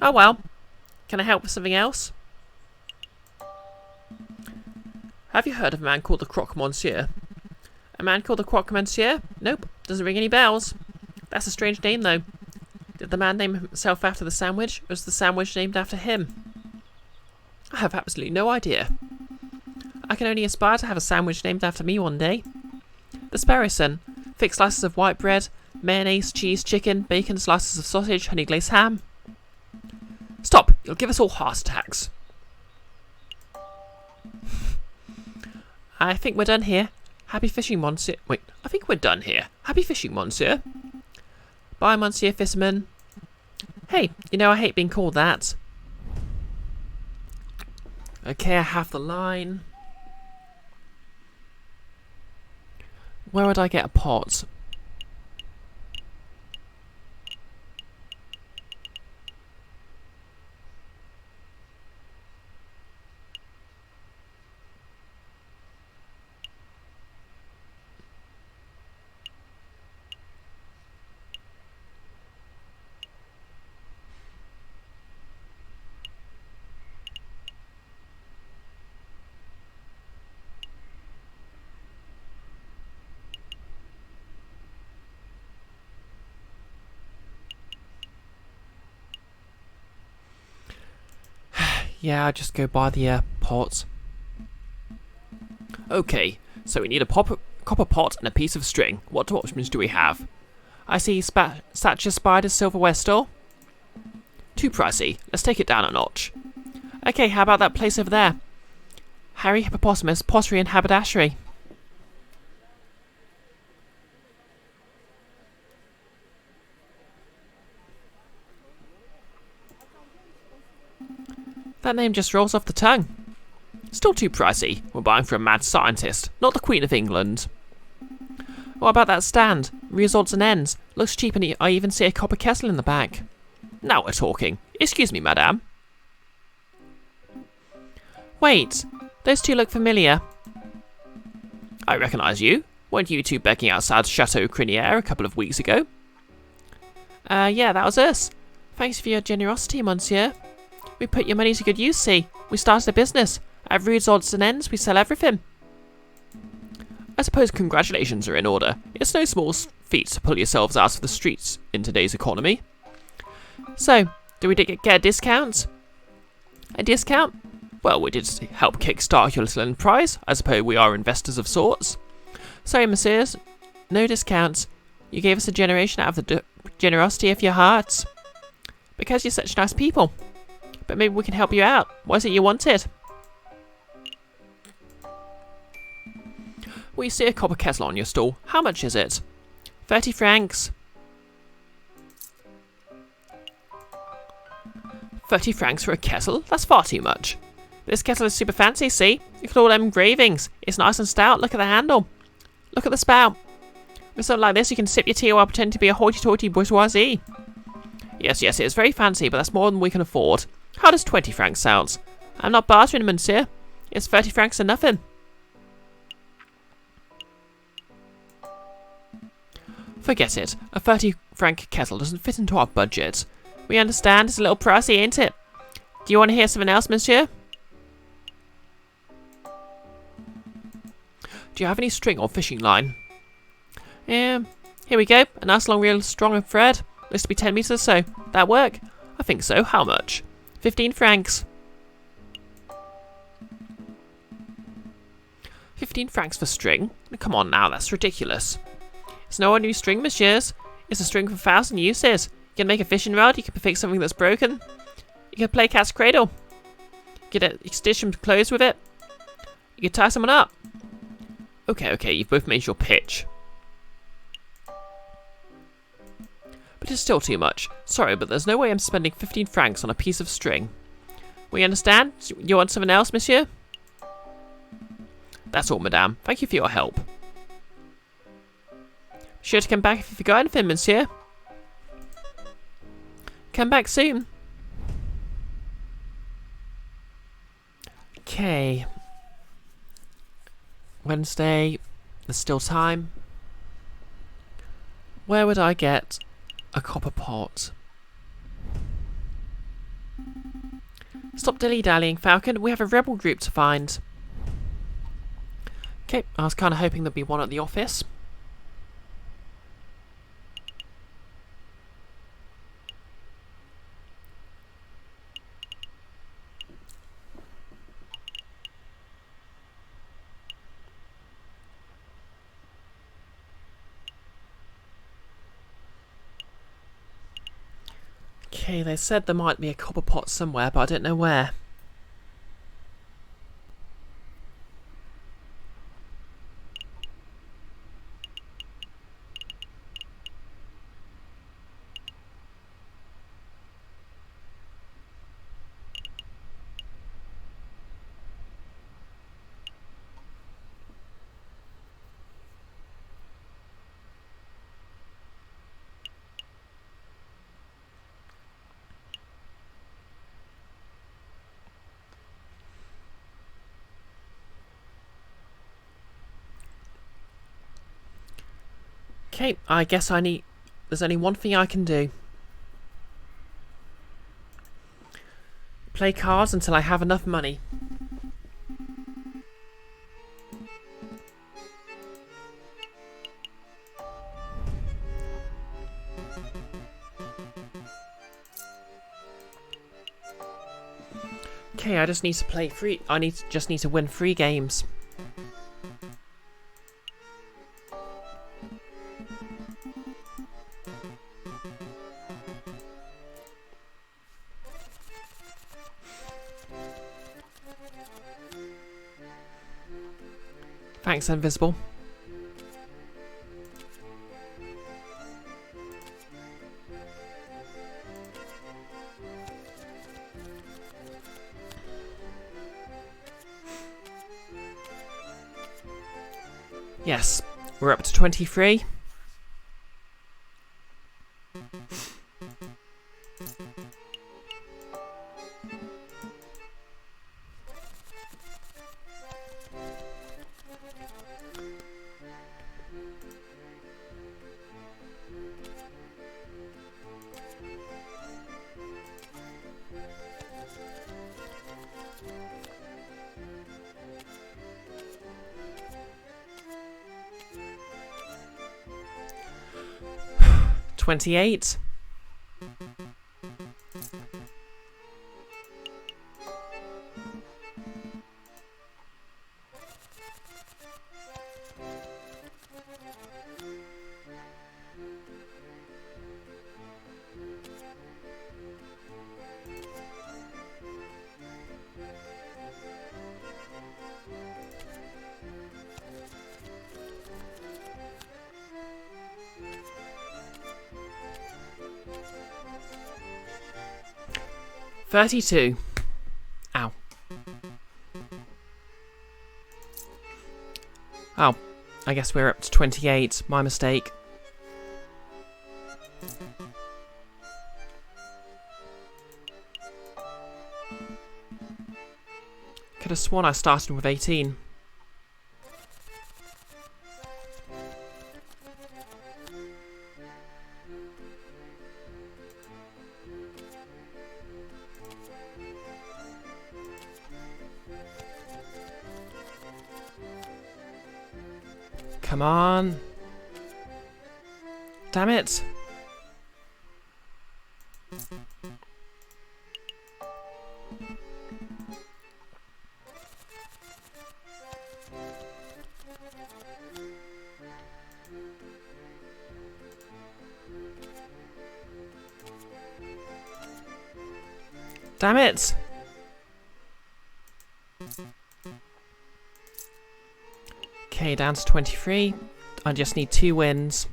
Oh well. Can I help with something else? Have you heard of a man called the Croque Monsieur? A man called the Croque Monsieur? Nope, doesn't ring any bells. That's a strange name though. Did the man name himself after the sandwich, or was the sandwich named after him? I have absolutely no idea. I can only aspire to have a sandwich named after me one day. The Sparrowson. Thick slices of white bread, mayonnaise, cheese, chicken, bacon, slices of sausage, honey glazed ham. Stop! You'll give us all heart attacks. I think we're done here. Happy fishing, monsieur. Wait, I think we're done here. Happy fishing, monsieur. Bye, Monsieur Fisherman. Hey, you know I hate being called that. Okay, I have the line. Where would I get a pot? Yeah, I'll just go buy the pot. Okay, so we need a copper pot and a piece of string. What options do we have? I see Thatcher Spider's silverware store. Too pricey. Let's take it down a notch. Okay, how about that place over there? Harry Hippopotamus, Pottery and Haberdashery. That name just rolls off the tongue. Still too pricey. We're buying from a mad scientist, not the Queen of England. What about that stand? Rears odds and ends. Looks cheap and I even see a copper kettle in the back. Now we're talking. Excuse me, madame. Wait, those two look familiar. I recognise you. Weren't you two begging outside Chateau Criniere a couple of weeks ago? Yeah, that was us. Thanks for your generosity, monsieur. We put your money to good use, see. We started a business. At Rude's odds and ends, we sell everything. I suppose congratulations are in order. It's no small feat to pull yourselves out of the streets in today's economy. So, do we get a discount? A discount? Well, we did help kickstart your little enterprise. I suppose we are investors of sorts. Sorry, messieurs. No discounts. You gave us a generation out of the generosity of your hearts. Because you're such nice people. But maybe we can help you out. What is it you wanted? Well, you see a copper kettle on your stall. How much is it? 30 francs. 30 francs for a kettle? That's far too much. This kettle is super fancy, see? Look at all them engravings. It's nice and stout. Look at the handle. Look at the spout. With something like this, you can sip your tea while pretending to be a hoity-toity bourgeoisie. Yes, it is very fancy, but that's more than we can afford. How does 20 francs sound? I'm not bartering, monsieur. It's 30 francs and nothing. Forget it. A 30-franc kettle doesn't fit into our budget. We understand. It's a little pricey, ain't it? Do you want to hear something else, monsieur? Do you have any string or fishing line? Yeah. Here we go. A nice long reel, strong of thread. Looks to be 10 meters or so. That work? I think so. How much? 15 francs. 15 francs for string? Come on now, that's ridiculous. It's no ordinary string, messieurs. It's a string for 1,000 uses. You can make a fishing rod, you can fix something that's broken. You can play cat's cradle. You can stitch some clothes with it. You can tie someone up. Okay, you've both made your pitch. But it's still too much. Sorry, but there's no way I'm spending 15 francs on a piece of string. We understand? You want something else, monsieur? That's all, madame. Thank you for your help. Sure to come back if you forgot anything, monsieur. Come back soon. Okay. Wednesday. There's still time. Where would I get a copper pot? Stop dilly-dallying, Falcon. We have a rebel group to find. Okay, I was kind of hoping there'd be one at the office. Okay, they said there might be a copper pot somewhere, but I don't know where. Okay, I guess there's only one thing I can do. Play cards until I have enough money. Okay, I just need to play free. Just need to win 3 games. Thanks, Invisible. Yes, we're up to 23. 28. $32. Ow. Oh, I guess we're up to 28. My mistake. Could have sworn I started with 18. Come on. Damn it. Damn it. Okay, down to 23. I just need 2 wins.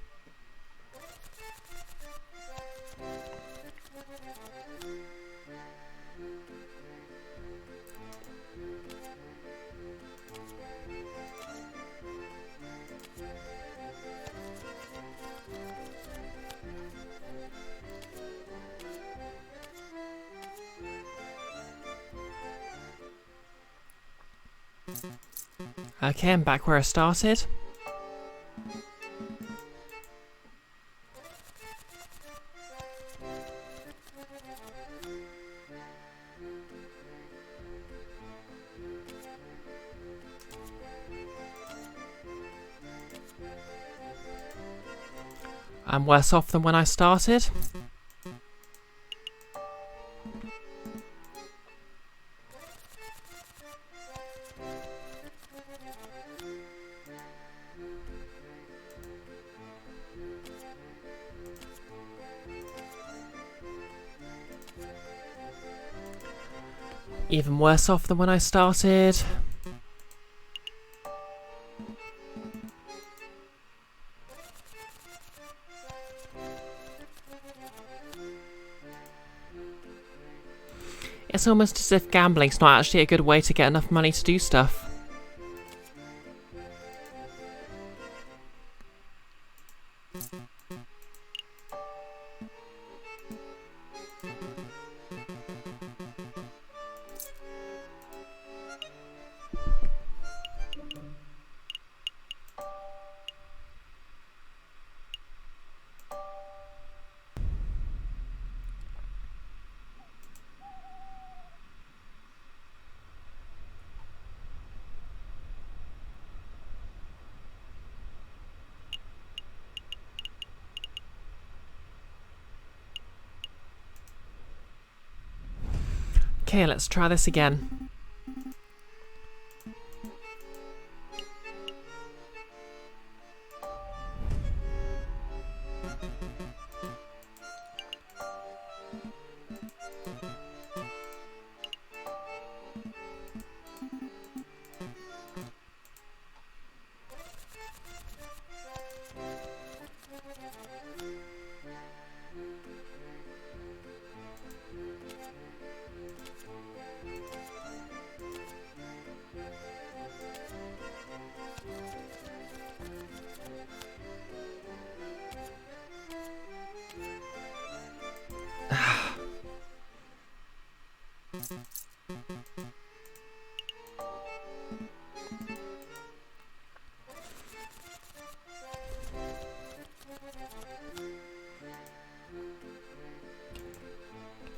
Okay, I'm back where I started. I'm worse off than when I started. Even worse off than when I started. It's almost as if gambling's not actually a good way to get enough money to do stuff. Okay, let's try this again.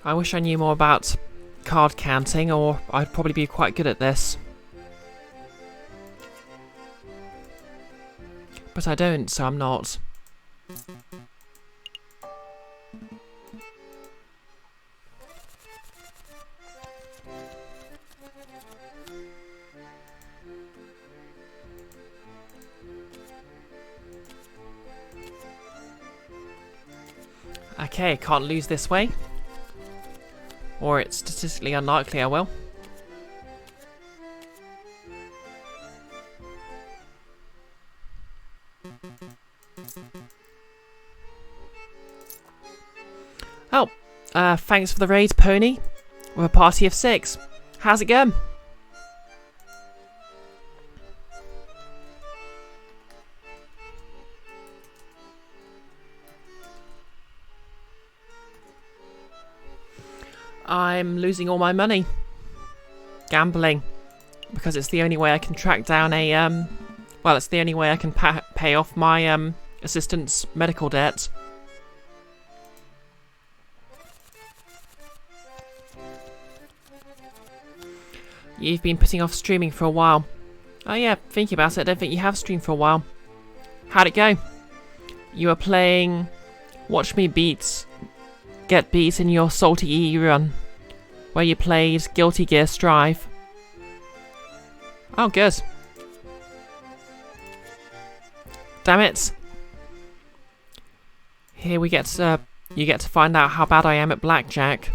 I wish I knew more about card counting, or I'd probably be quite good at this. But I don't, so I'm not. Okay, can't lose this way. Or it's statistically unlikely I will. Oh, thanks for the raid, Pony. With a party of 6. How's it going? I'm losing all my money. Gambling. Because it's the only way I can track down a, well, it's the only way I can pay off my, assistant's medical debt. You've been putting off streaming for a while. Oh yeah, thinking about it, I don't think you have streamed for a while. How'd it go? You were playing Watch Me Get Beat in your Salty E run, where you played Guilty Gear Strive. Oh, good. Damn it. Here we get to, you get to find out how bad I am at blackjack.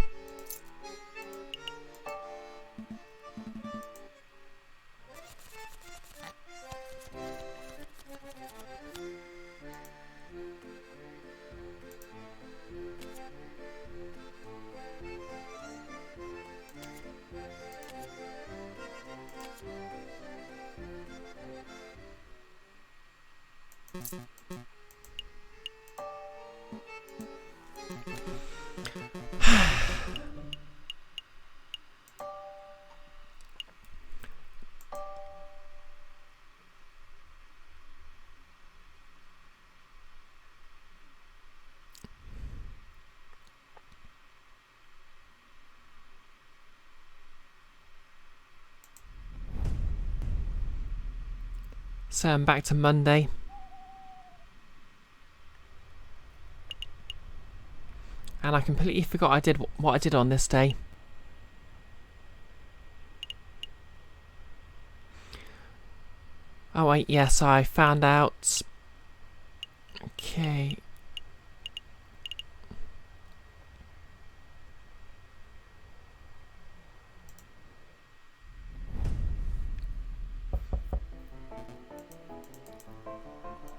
So I'm back to Monday. And I completely forgot I did what I did on this day. Oh wait, yes, I found out. Okay.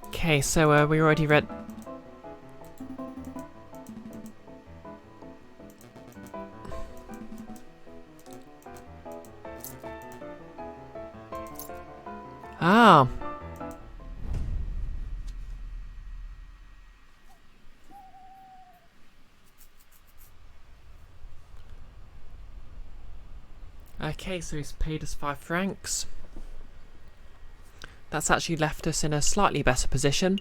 Okay, so we already read. Ah. Okay, so he's paid us 5 francs. That's actually left us in a slightly better position.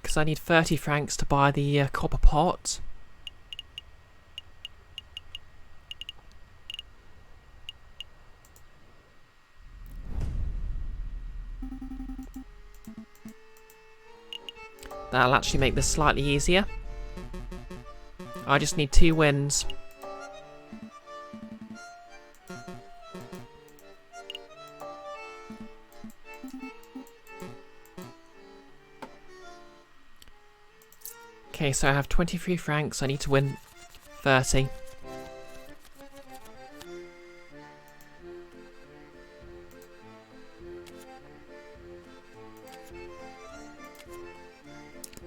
Because I need 30 francs to buy the copper pot. That'll actually make this slightly easier. I just need 2 wins. Okay, so I have 23 francs. I need to win 30.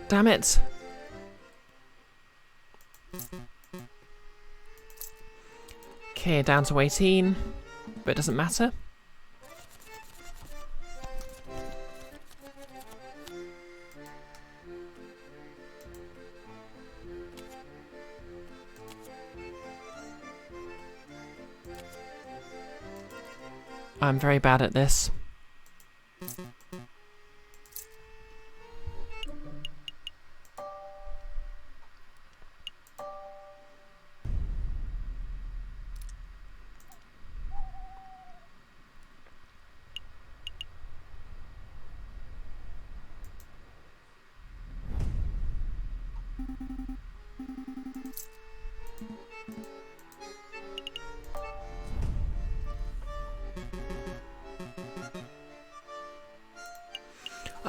Damn it! Okay, down to 18, but it doesn't matter. I'm very bad at this.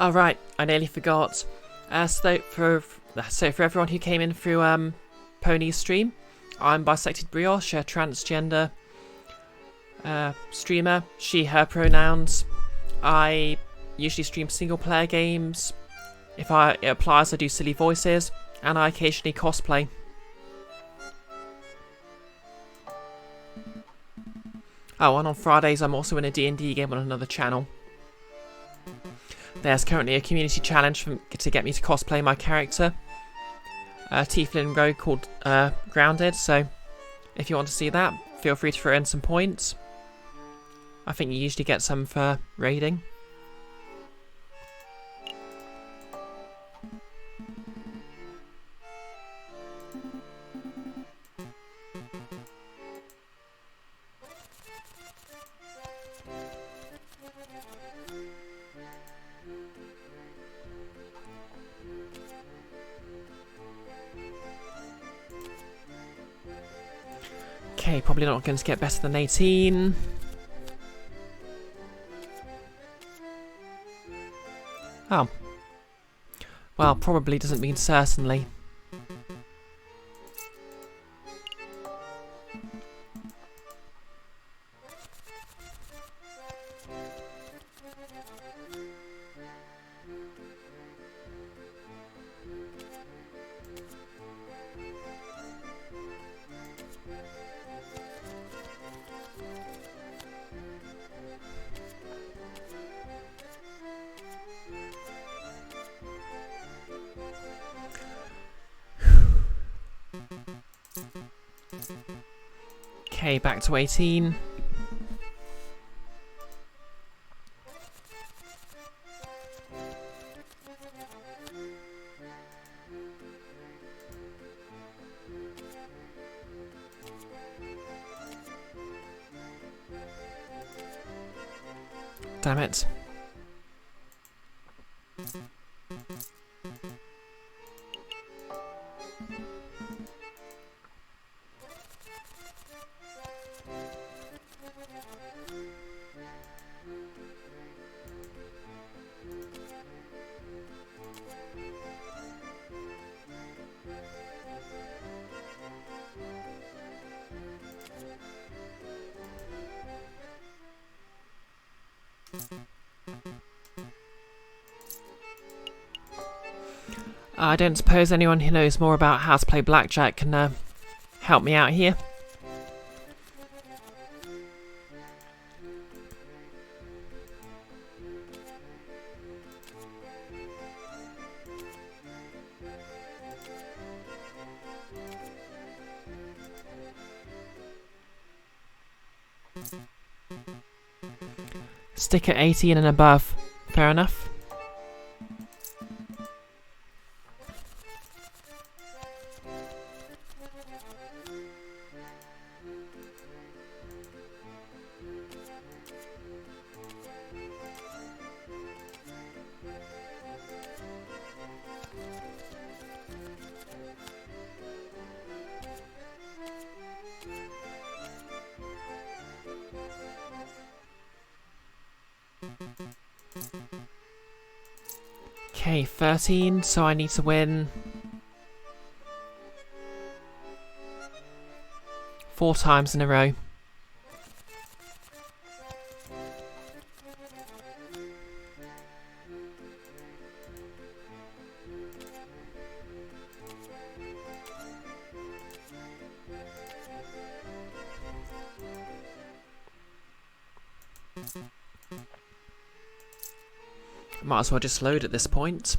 Oh right, I nearly forgot. So So for everyone who came in through Pony's stream, I'm BisectedBrioche, a transgender streamer, she, her pronouns. I usually stream single player games. If it applies, I do silly voices, and I occasionally cosplay. Oh, and on Fridays I'm also in a D&D game on another channel. There's currently a community challenge to get me to cosplay my character, Tiefling Rogue, called Grounded, so if you want to see that, feel free to throw in some points. I think you usually get some for raiding. Okay, probably not going to get better than 18. Oh. Well, probably doesn't mean certainly. Okay, back to 18. Damn it. I don't suppose anyone who knows more about how to play blackjack can help me out here. Stick at 18 and above. Fair enough. Okay, 13, so I need to win 4 times in a row. Might as well just load at this point.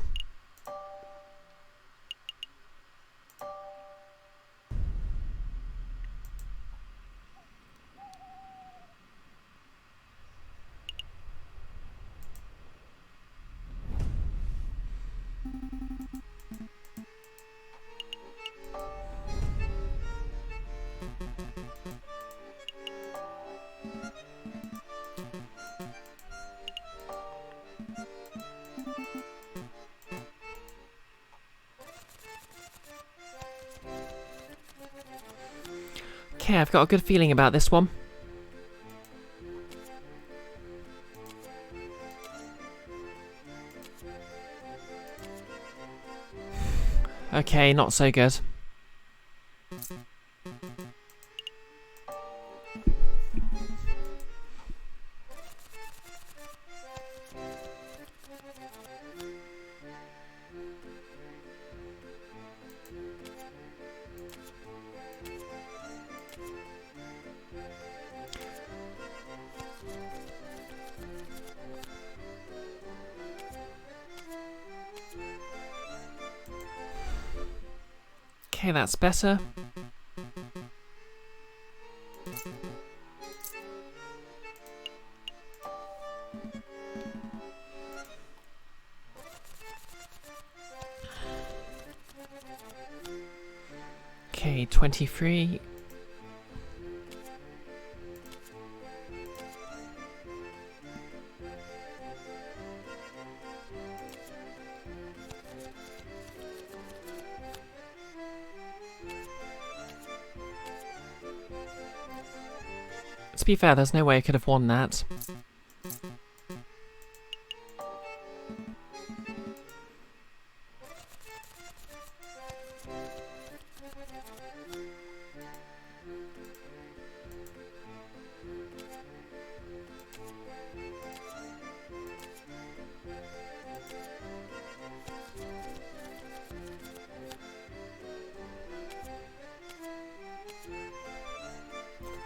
Okay, I've got a good feeling about this one. Okay, not so good. Okay, that's better. Okay, 23. To be fair, there's no way I could have won that.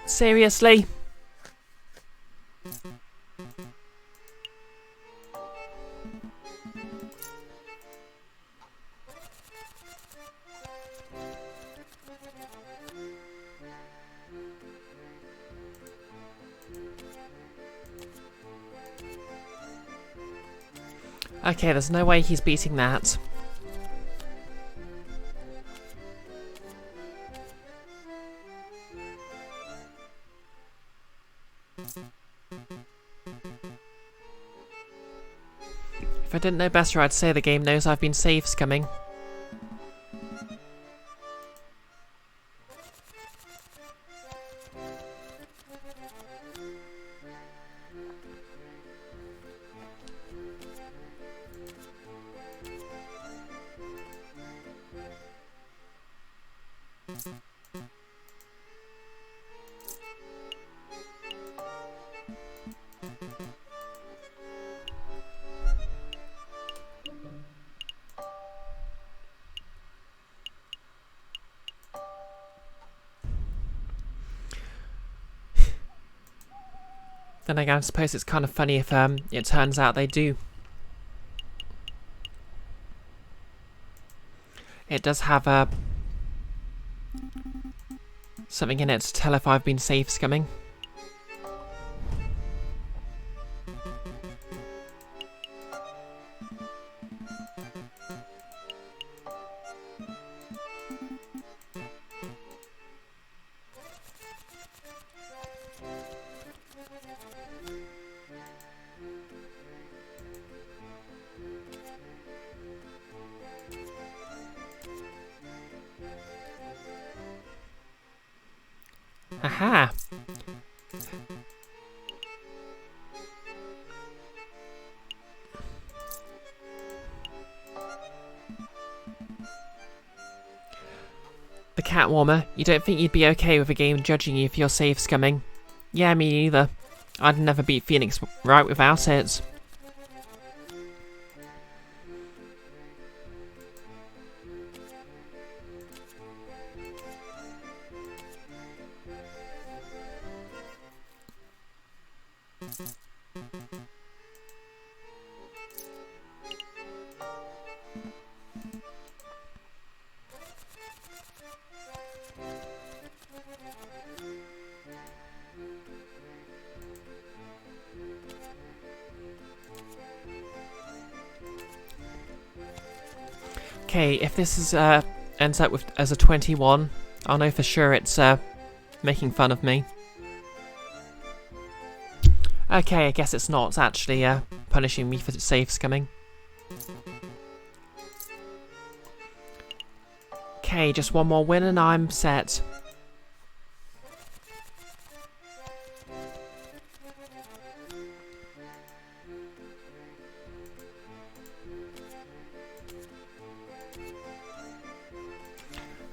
Seriously? Okay, there's no way he's beating that. If I didn't know better, I'd say the game knows I've been save scumming. Then again, I suppose it's kind of funny if it turns out they do. It does have something in it to tell if I've been save scumming. Aha! The cat warmer, you don't think you'd be okay with a game judging you for your save scumming? Yeah, me neither. I'd never beat Phoenix right without it. Okay, if this is ends up with as a 21, I'll know for sure it's making fun of me. Okay, I guess it's not actually punishing me for save scumming. Okay, just one more win and I'm set.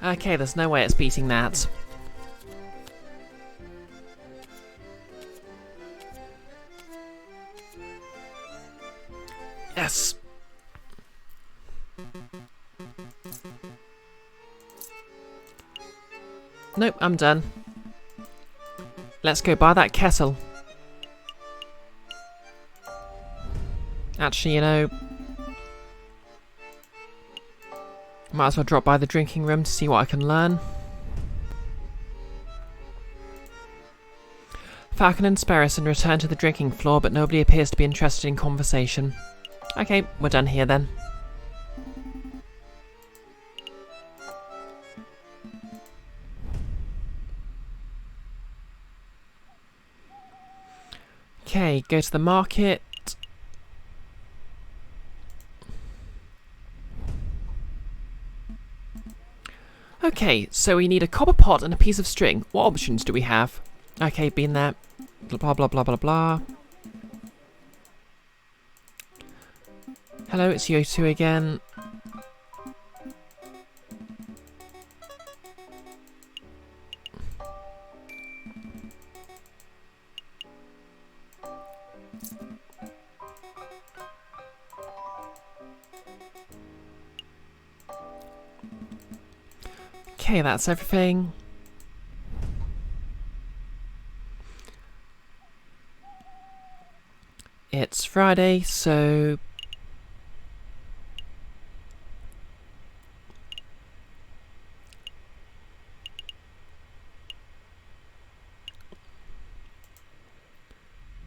Okay, there's no way it's beating that. Yes! Nope, I'm done. Let's go buy that kettle. Actually, you know, might as well drop by the drinking room to see what I can learn. Falcon and Sparrison return to the drinking floor, but nobody appears to be interested in conversation. Okay, we're done here then. Okay, go to the market. Okay, so we need a copper pot and a piece of string. What options do we have? Okay, been there. Blah, blah, blah, blah, blah. Hello, it's you two again. Okay, that's everything. It's Friday, so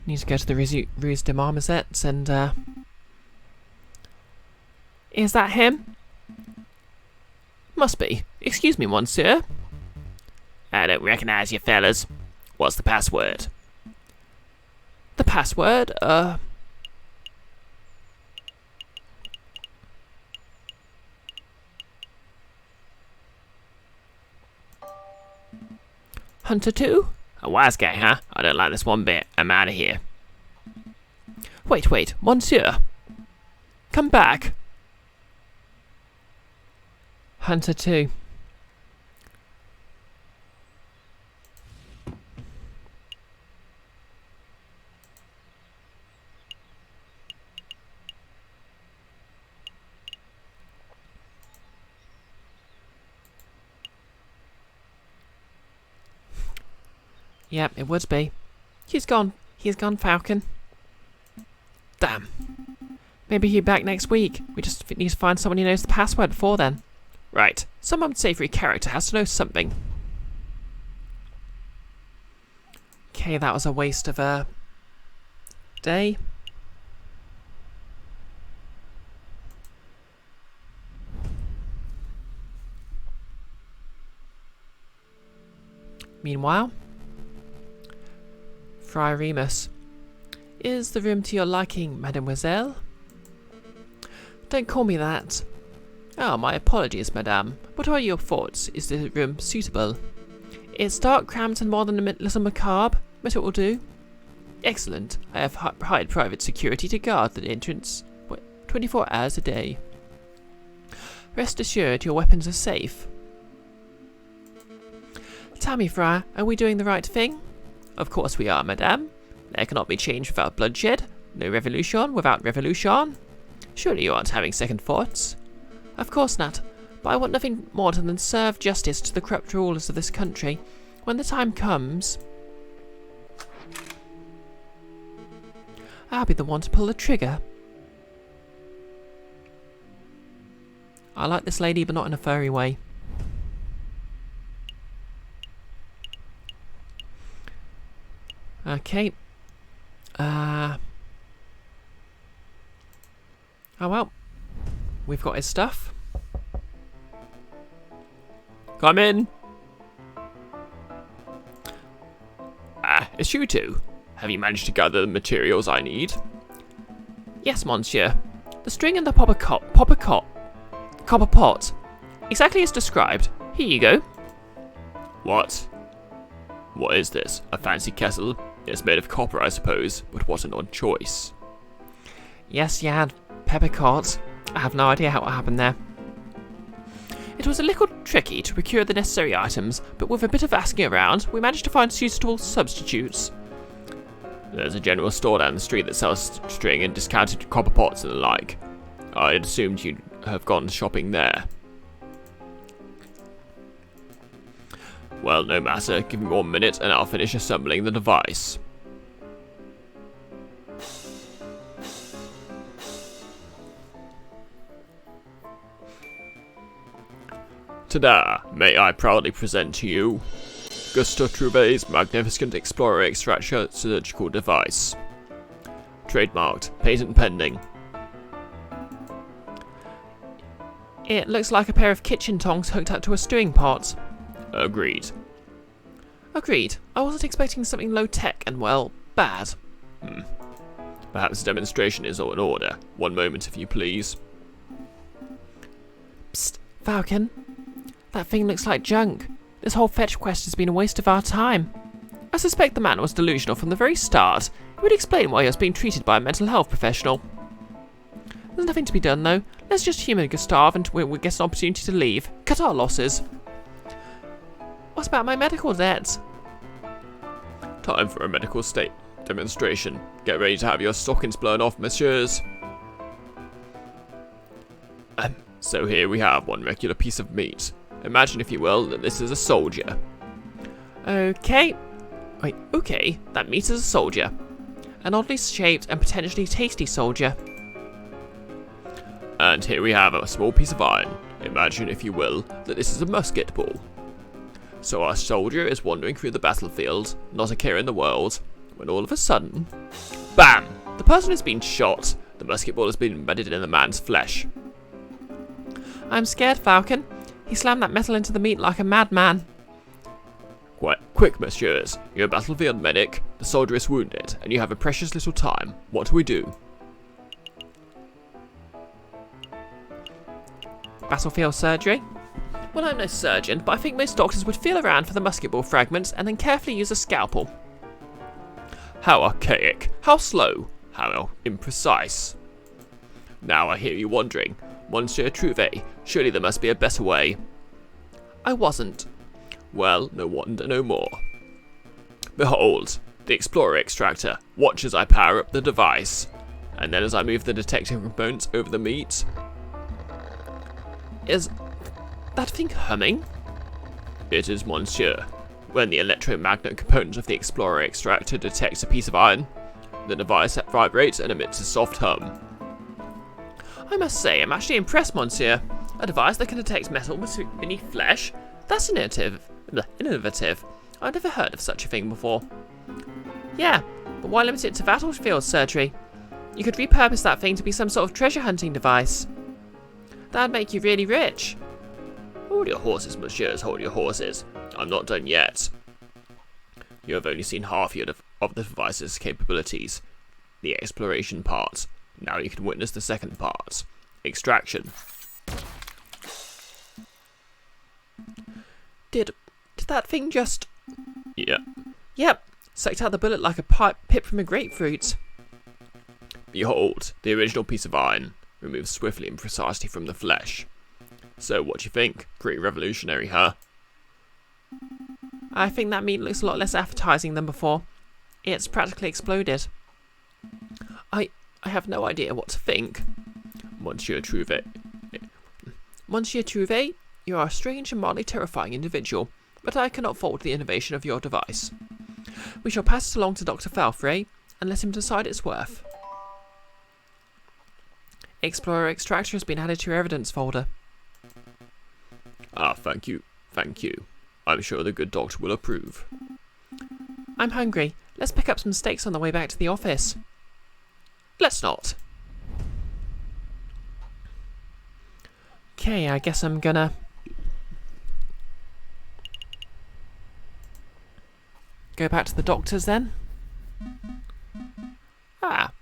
need to go to the Ruse de Marmosettes and is that him? Must be. Excuse me, monsieur. I don't recognise you fellas. What's the password? The password? Hunter 2? A wise guy, huh? I don't like this one bit. I'm out of here. Wait, monsieur. Come back. Hunter 2. Yep, it would be. He's gone. He's gone, Falcon. Damn. Maybe he'll be back next week. We just need to find someone who knows the password before then. Right. Some unsavory character has to know something. Okay, that was a waste of a day. Meanwhile, Friar Remus. Is the room to your liking, mademoiselle? Don't call me that. Oh, my apologies, madame. What are your thoughts? Is the room suitable? It's dark, cramped, and more than a little macabre, but it will do. Excellent. I have hired private security to guard the entrance 24 hours a day. Rest assured, your weapons are safe. Tell me, Friar, are we doing the right thing? Of course we are, madame. There cannot be change without bloodshed. No revolution without revolution. Surely you aren't having second thoughts? Of course not, but I want nothing more than serve justice to the corrupt rulers of this country. When the time comes, I'll be the one to pull the trigger. I like this lady, but not in a furry way. Okay. Oh well. We've got his stuff. Come in. It's you two. Have you managed to gather the materials I need? Yes, monsieur. The string and the copper pot. Exactly as described. Here you go. What? What is this? A fancy kettle? It's made of copper, I suppose, but what an odd choice. Yes, you had peppercorns. I have no idea how it happened there. It was a little tricky to procure the necessary items, but with a bit of asking around, we managed to find suitable substitutes. There's a general store down the street that sells string and discounted copper pots and the like. I had assumed you'd have gone shopping there. Well, no matter. Give me 1 minute and I'll finish assembling the device. Ta-da! May I proudly present to you Gustav Trouvé's magnificent Explorer Extractor surgical device. Trademarked. Patent pending. It looks like a pair of kitchen tongs hooked up to a stewing pot. Agreed. Agreed. I wasn't expecting something low-tech and, well, bad. Perhaps a demonstration is all in order. 1 moment, if you please. Psst, Falcon. That thing looks like junk. This whole fetch quest has been a waste of our time. I suspect the man was delusional from the very start. It would explain why he was being treated by a mental health professional. There's nothing to be done, though. Let's just humour Gustav until we get an opportunity to leave. Cut our losses. What about my medical debt? Time for a medical state demonstration. Get ready to have your stockings blown off, messieurs. So here we have one regular piece of meat. Imagine, if you will, that this is a soldier. Okay. Wait, okay. That meat is a soldier. An oddly shaped and potentially tasty soldier. And here we have a small piece of iron. Imagine, if you will, that this is a musket ball. So our soldier is wandering through the battlefield, not a care in the world, when all of a sudden, BAM! The person has been shot. The musket ball has been embedded in the man's flesh. I'm scared, Falcon. He slammed that metal into the meat like a madman. Quick, messieurs. You're a battlefield medic, the soldier is wounded, and you have a precious little time. What do we do? Battlefield surgery? Well, I'm no surgeon, but I think most doctors would feel around for the musket ball fragments and then carefully use a scalpel. How archaic, how slow, how imprecise. Now I hear you wondering, Monsieur Trouvé, surely there must be a better way. I wasn't. Well, no wonder no more. Behold, the Explorer Extractor. Watch as I power up the device. And then as I move the detecting components over the meat. Is that thing humming? It is, monsieur. When the electromagnet component of the Explorer Extractor detects a piece of iron, the device vibrates and emits a soft hum. I must say, I'm actually impressed, monsieur. A device that can detect metal beneath flesh? That's innovative. I've never heard of such a thing before. Yeah, but why limit it to battlefield surgery? You could repurpose that thing to be some sort of treasure hunting device. That'd make you really rich. Hold your horses, messieurs, hold your horses. I'm not done yet. You have only seen half yet of the device's capabilities. The exploration part. Now you can witness the second part. Extraction. Did that thing just... Yeah. Yep, sucked out the bullet like a pip from a grapefruit. Behold, the original piece of iron, removed swiftly and precisely from the flesh. So what do you think? Pretty revolutionary, huh? I think that meat looks a lot less appetizing than before. It's practically exploded. I have no idea what to think. Monsieur Trouvé. Monsieur Trouvé, you are a strange and mildly terrifying individual, but I cannot fault the innovation of your device. We shall pass it along to Dr. Falfrey and let him decide its worth. Explorer Extractor has been added to your evidence folder. Ah, thank you. Thank you. I'm sure the good doctor will approve. I'm hungry. Let's pick up some steaks on the way back to the office. Let's not. Okay, I guess I'm gonna... go back to the doctor's then. Ah.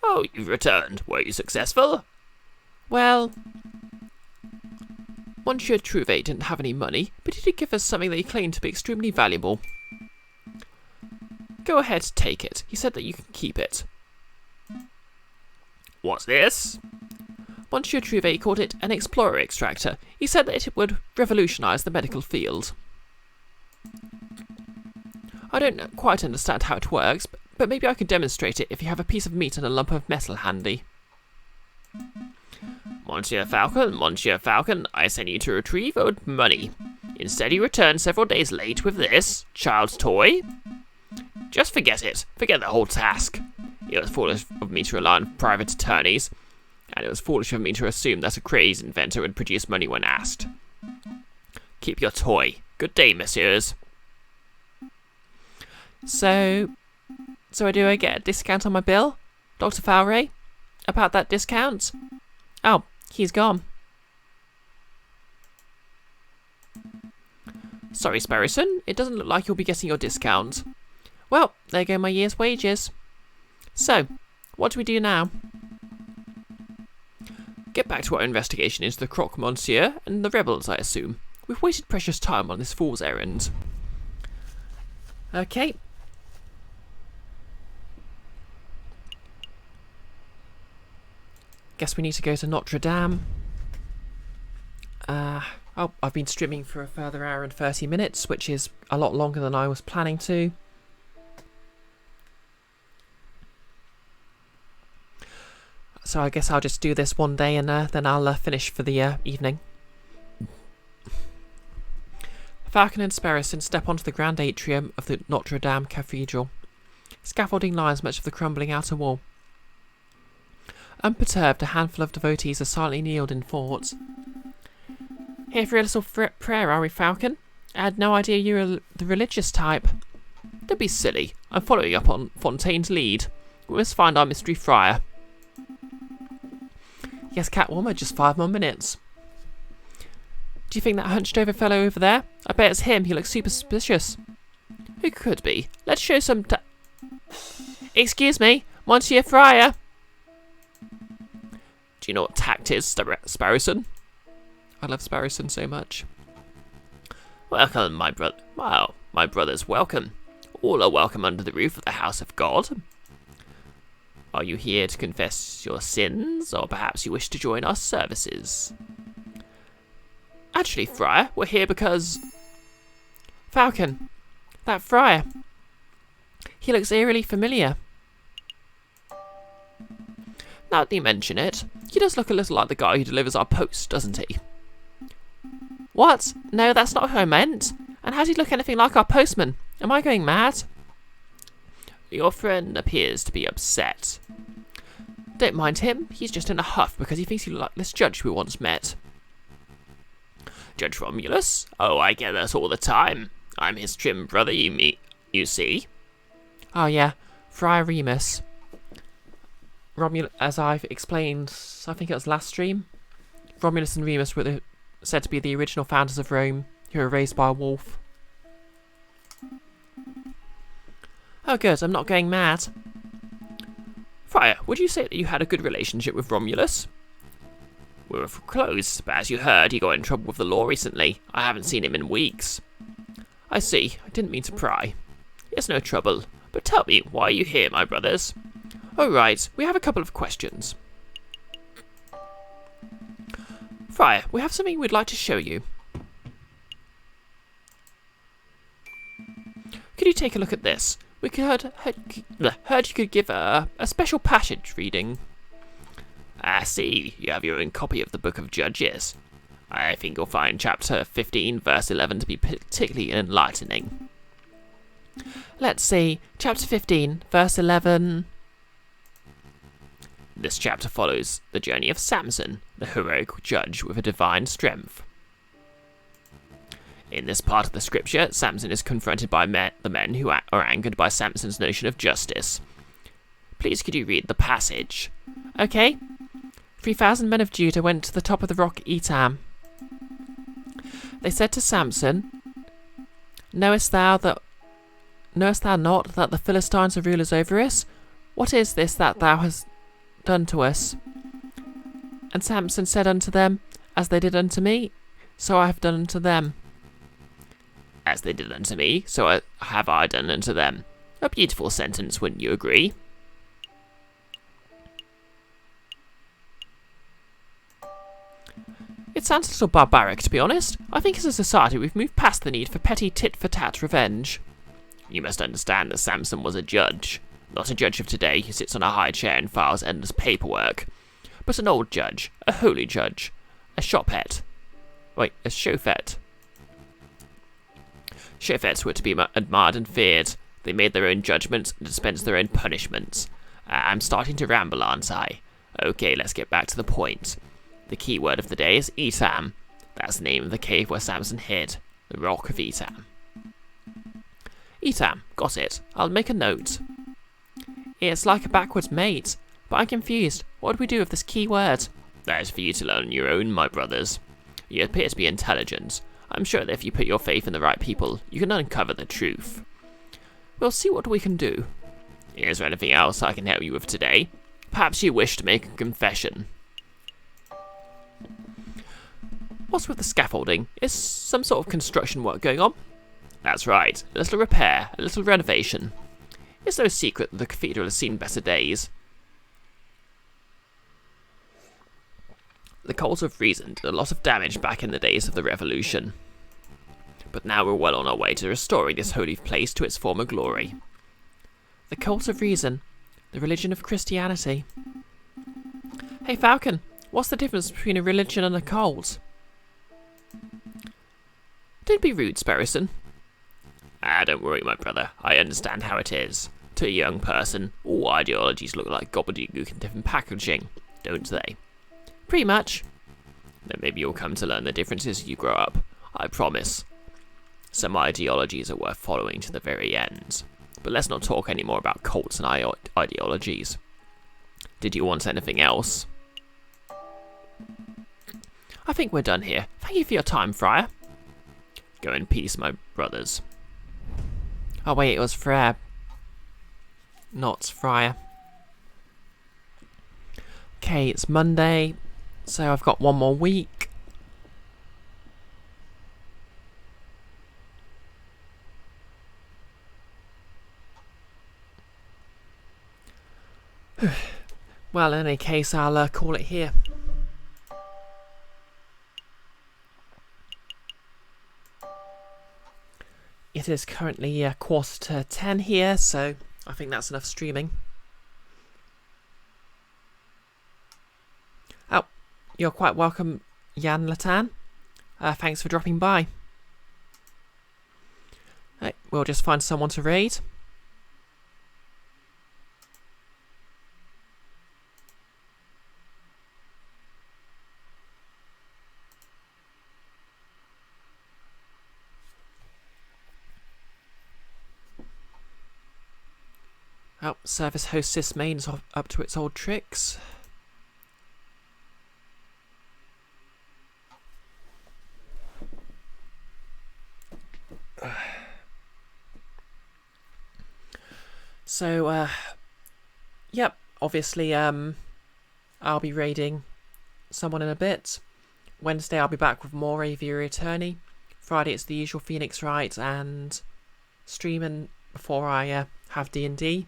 Oh, you've returned. Were you successful? Well... Monsieur Trouvé didn't have any money, but he did give us something that he claimed to be extremely valuable. Go ahead, take it. He said that you can keep it. What's this? Monsieur Trouvé called it an explorer extractor. He said that it would revolutionise the medical field. I don't quite understand how it works, but maybe I could demonstrate it if you have a piece of meat and a lump of metal handy. Monsieur Falcon, I sent you to retrieve owed money. Instead, you returned several days late with this child's toy. Just forget it. Forget the whole task. It was foolish of me to rely on private attorneys, and it was foolish of me to assume that a crazy inventor would produce money when asked. Keep your toy. Good day, messieurs. So do I get a discount on my bill, Dr. Fowray? About that discount? Oh, he's gone. Sorry, Sparrowson, it doesn't look like you'll be getting your discount. Well, there go my year's wages. So, what do we do now? Get back to our investigation into the croque monsieur and the rebels, I assume. We've wasted precious time on this fool's errand. Okay. Guess we need to go to Notre Dame. I've been streaming for a further hour and 30 minutes, which is a lot longer than I was planning to. So I guess I'll just do this one day and then I'll finish for the evening. Falcon and Sparrowson step onto the grand atrium of the Notre Dame Cathedral. Scaffolding lines much of the crumbling outer wall. Unperturbed, a handful of devotees are silently kneeled in thought. Here for a little prayer, are we, Falcon? I had no idea you were the religious type. Don't be silly. I'm following up on Fontaine's lead. We must find our mystery friar. Yes, Catwoman, just 5 more minutes. Do you think that hunched-over fellow over there? I bet it's him. He looks super suspicious. Who could be? Let's show some Excuse me, Monsieur Friar. Do you know what tact is, Sparrowson? I love Sparrowson so much. Welcome, my brother. Wow, my brothers, welcome. All are welcome under the roof of the house of God. Are you here to confess your sins, or perhaps you wish to join our services? Actually, Friar, we're here because... Falcon, that friar. He looks eerily familiar. Now that you mention it, he does look a little like the guy who delivers our post, doesn't he? What? No, that's not who I meant. And how does he look anything like our postman? Am I going mad? Your friend appears to be upset. Don't mind him. He's just in a huff because he thinks you look like this judge we once met. Judge Romulus? Oh, I get that all the time. I'm his trim brother, you see. Oh yeah, Friar Remus. Romulus, as I've explained, I think it was last stream, Romulus and Remus were said to be the original founders of Rome, who were raised by a wolf. Oh good, I'm not going mad. Friar, would you say that you had a good relationship with Romulus? We were close, but as you heard, he got in trouble with the law recently. I haven't seen him in weeks. I see, I didn't mean to pry. It's no trouble, but tell me, why are you here, my brothers? Oh right, we have a couple of questions. Friar, we have something we'd like to show you. Could you take a look at this? We heard you could give a special passage reading. I see, you have your own copy of the Book of Judges. I think you'll find chapter 15, verse 11 to be particularly enlightening. Let's see, chapter 15, verse 11... This chapter follows the journey of Samson, the heroic judge with a divine strength. In this part of the scripture, Samson is confronted by the men who are angered by Samson's notion of justice. Please could you read the passage? Okay. 3,000 men of Judah went to the top of the rock Etam. They said to Samson, Knowest thou not that the Philistines are rulers over us? What is this that thou hast done to us? And Samson said unto them, As they did unto me, so I have done unto them. As they did unto me, so have I done unto them. A beautiful sentence, wouldn't you agree? It sounds a little barbaric, to be honest. I think as a society we've moved past the need for petty tit-for-tat revenge. You must understand that Samson was a judge. Not a judge of today who sits on a high chair and files endless paperwork, but an old judge, a holy judge, a shopette. Wait, a chauffette. Chauffettes were to be admired and feared. They made their own judgments and dispensed their own punishments. I'm starting to ramble, aren't I? Okay, let's get back to the point. The key word of the day is Etam. That's the name of the cave where Samson hid. The Rock of Etam. Etam, got it. I'll make a note. It's like a backwards mate, but I'm confused. What do we do with this key word? That is for you to learn on your own, my brothers. You appear to be intelligent. I'm sure that if you put your faith in the right people, you can uncover the truth. We'll see what we can do. Is there anything else I can help you with today? Perhaps you wish to make a confession. What's with the scaffolding? Is some sort of construction work going on? That's right. A little repair, a little renovation. It's no secret that the cathedral has seen better days. The cult of reason did a lot of damage back in the days of the revolution. But now we're well on our way to restoring this holy place to its former glory. The cult of reason, the religion of Christianity. Hey Falcon, what's the difference between a religion and a cult? Don't be rude, Sparrowson. Don't worry, my brother. I understand how it is. To a young person, all ideologies look like gobbledygook in different packaging, don't they? Pretty much. Then maybe you'll come to learn the differences as you grow up. I promise. Some ideologies are worth following to the very end. But let's not talk any more about cults and ideologies. Did you want anything else? I think we're done here. Thank you for your time, Friar. Go in peace, my brothers. Oh wait, it was Frere, not Friar. Okay, it's Monday, so I've got one more week. Well, in any case, I'll call it here. It is currently 9:45 here, so I think that's enough streaming. Oh, you're quite welcome, Jan Latan. Thanks for dropping by. Right, we'll just find someone to raid. Oh, service host sysmain's up to its old tricks. So, yep, obviously, I'll be raiding someone in a bit. Wednesday I'll be back with more Aviary Attorney. Friday it's the usual Phoenix Wright and streaming before I have D&D.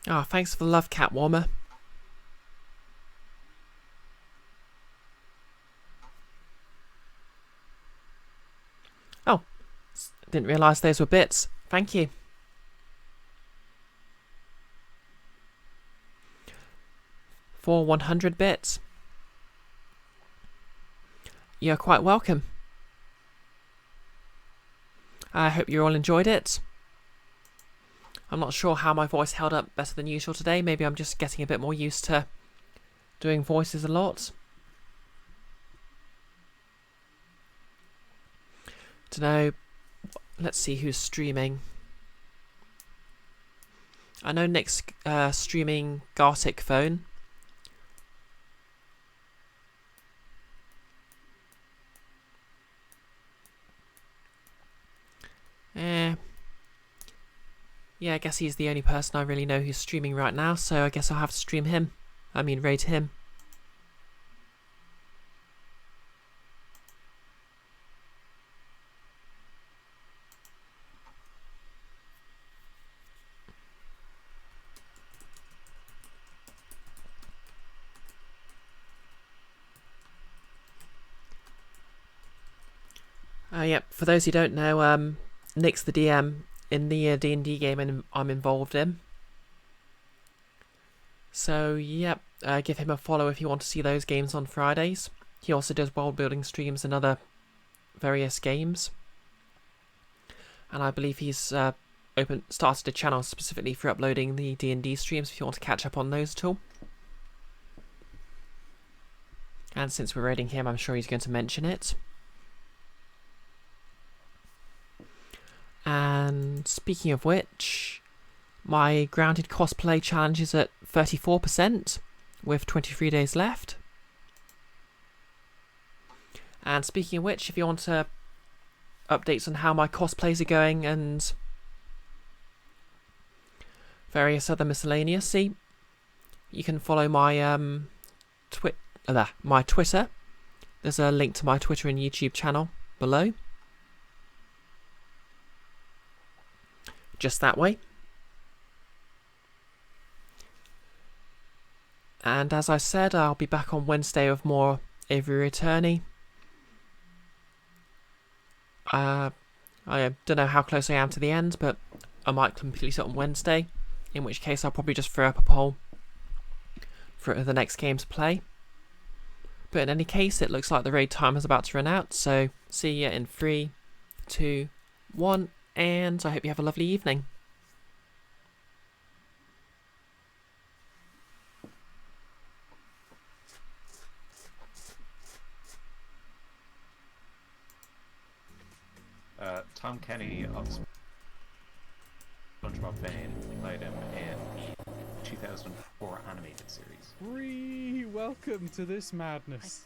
Oh, thanks for the love, Catwarmer. Oh, didn't realise those were bits. Thank you. For 100 bits. You're quite welcome. I hope you all enjoyed it. I'm not sure how my voice held up better than usual today. Maybe I'm just getting a bit more used to doing voices a lot. Dunno. Let's see who's streaming. I know Nick's streaming Gartic Phone. Yeah, I guess he's the only person I really know who's streaming right now, so I guess I'll have to stream him. I mean, raid him. Yep, for those who don't know, Nick's the DM in the D&D game I'm involved in. So, yep, give him a follow if you want to see those games on Fridays. He also does world-building streams and other various games. And I believe he's started a channel specifically for uploading the D&D streams if you want to catch up on those at all. And since we're raiding him, I'm sure he's going to mention it. And speaking of which, my Grounded cosplay challenge is at 34%, with 23 days left. And speaking of which, if you want updates on how my cosplays are going and various other miscellaneous, you can follow my my Twitter. There's a link to my Twitter and YouTube channel below. Just that way. And as I said, I'll be back on Wednesday with more Aviary Attorney. I don't know how close I am to the end, but I might complete it on Wednesday, in which case I'll probably just throw up a poll for the next game to play. But in any case, it looks like the raid time is about to run out, so see you in 3, 2, 1, and I hope you have a lovely evening. Tom Kenny of SpongeBob fame played him in 2004 animated series. Welcome to this madness.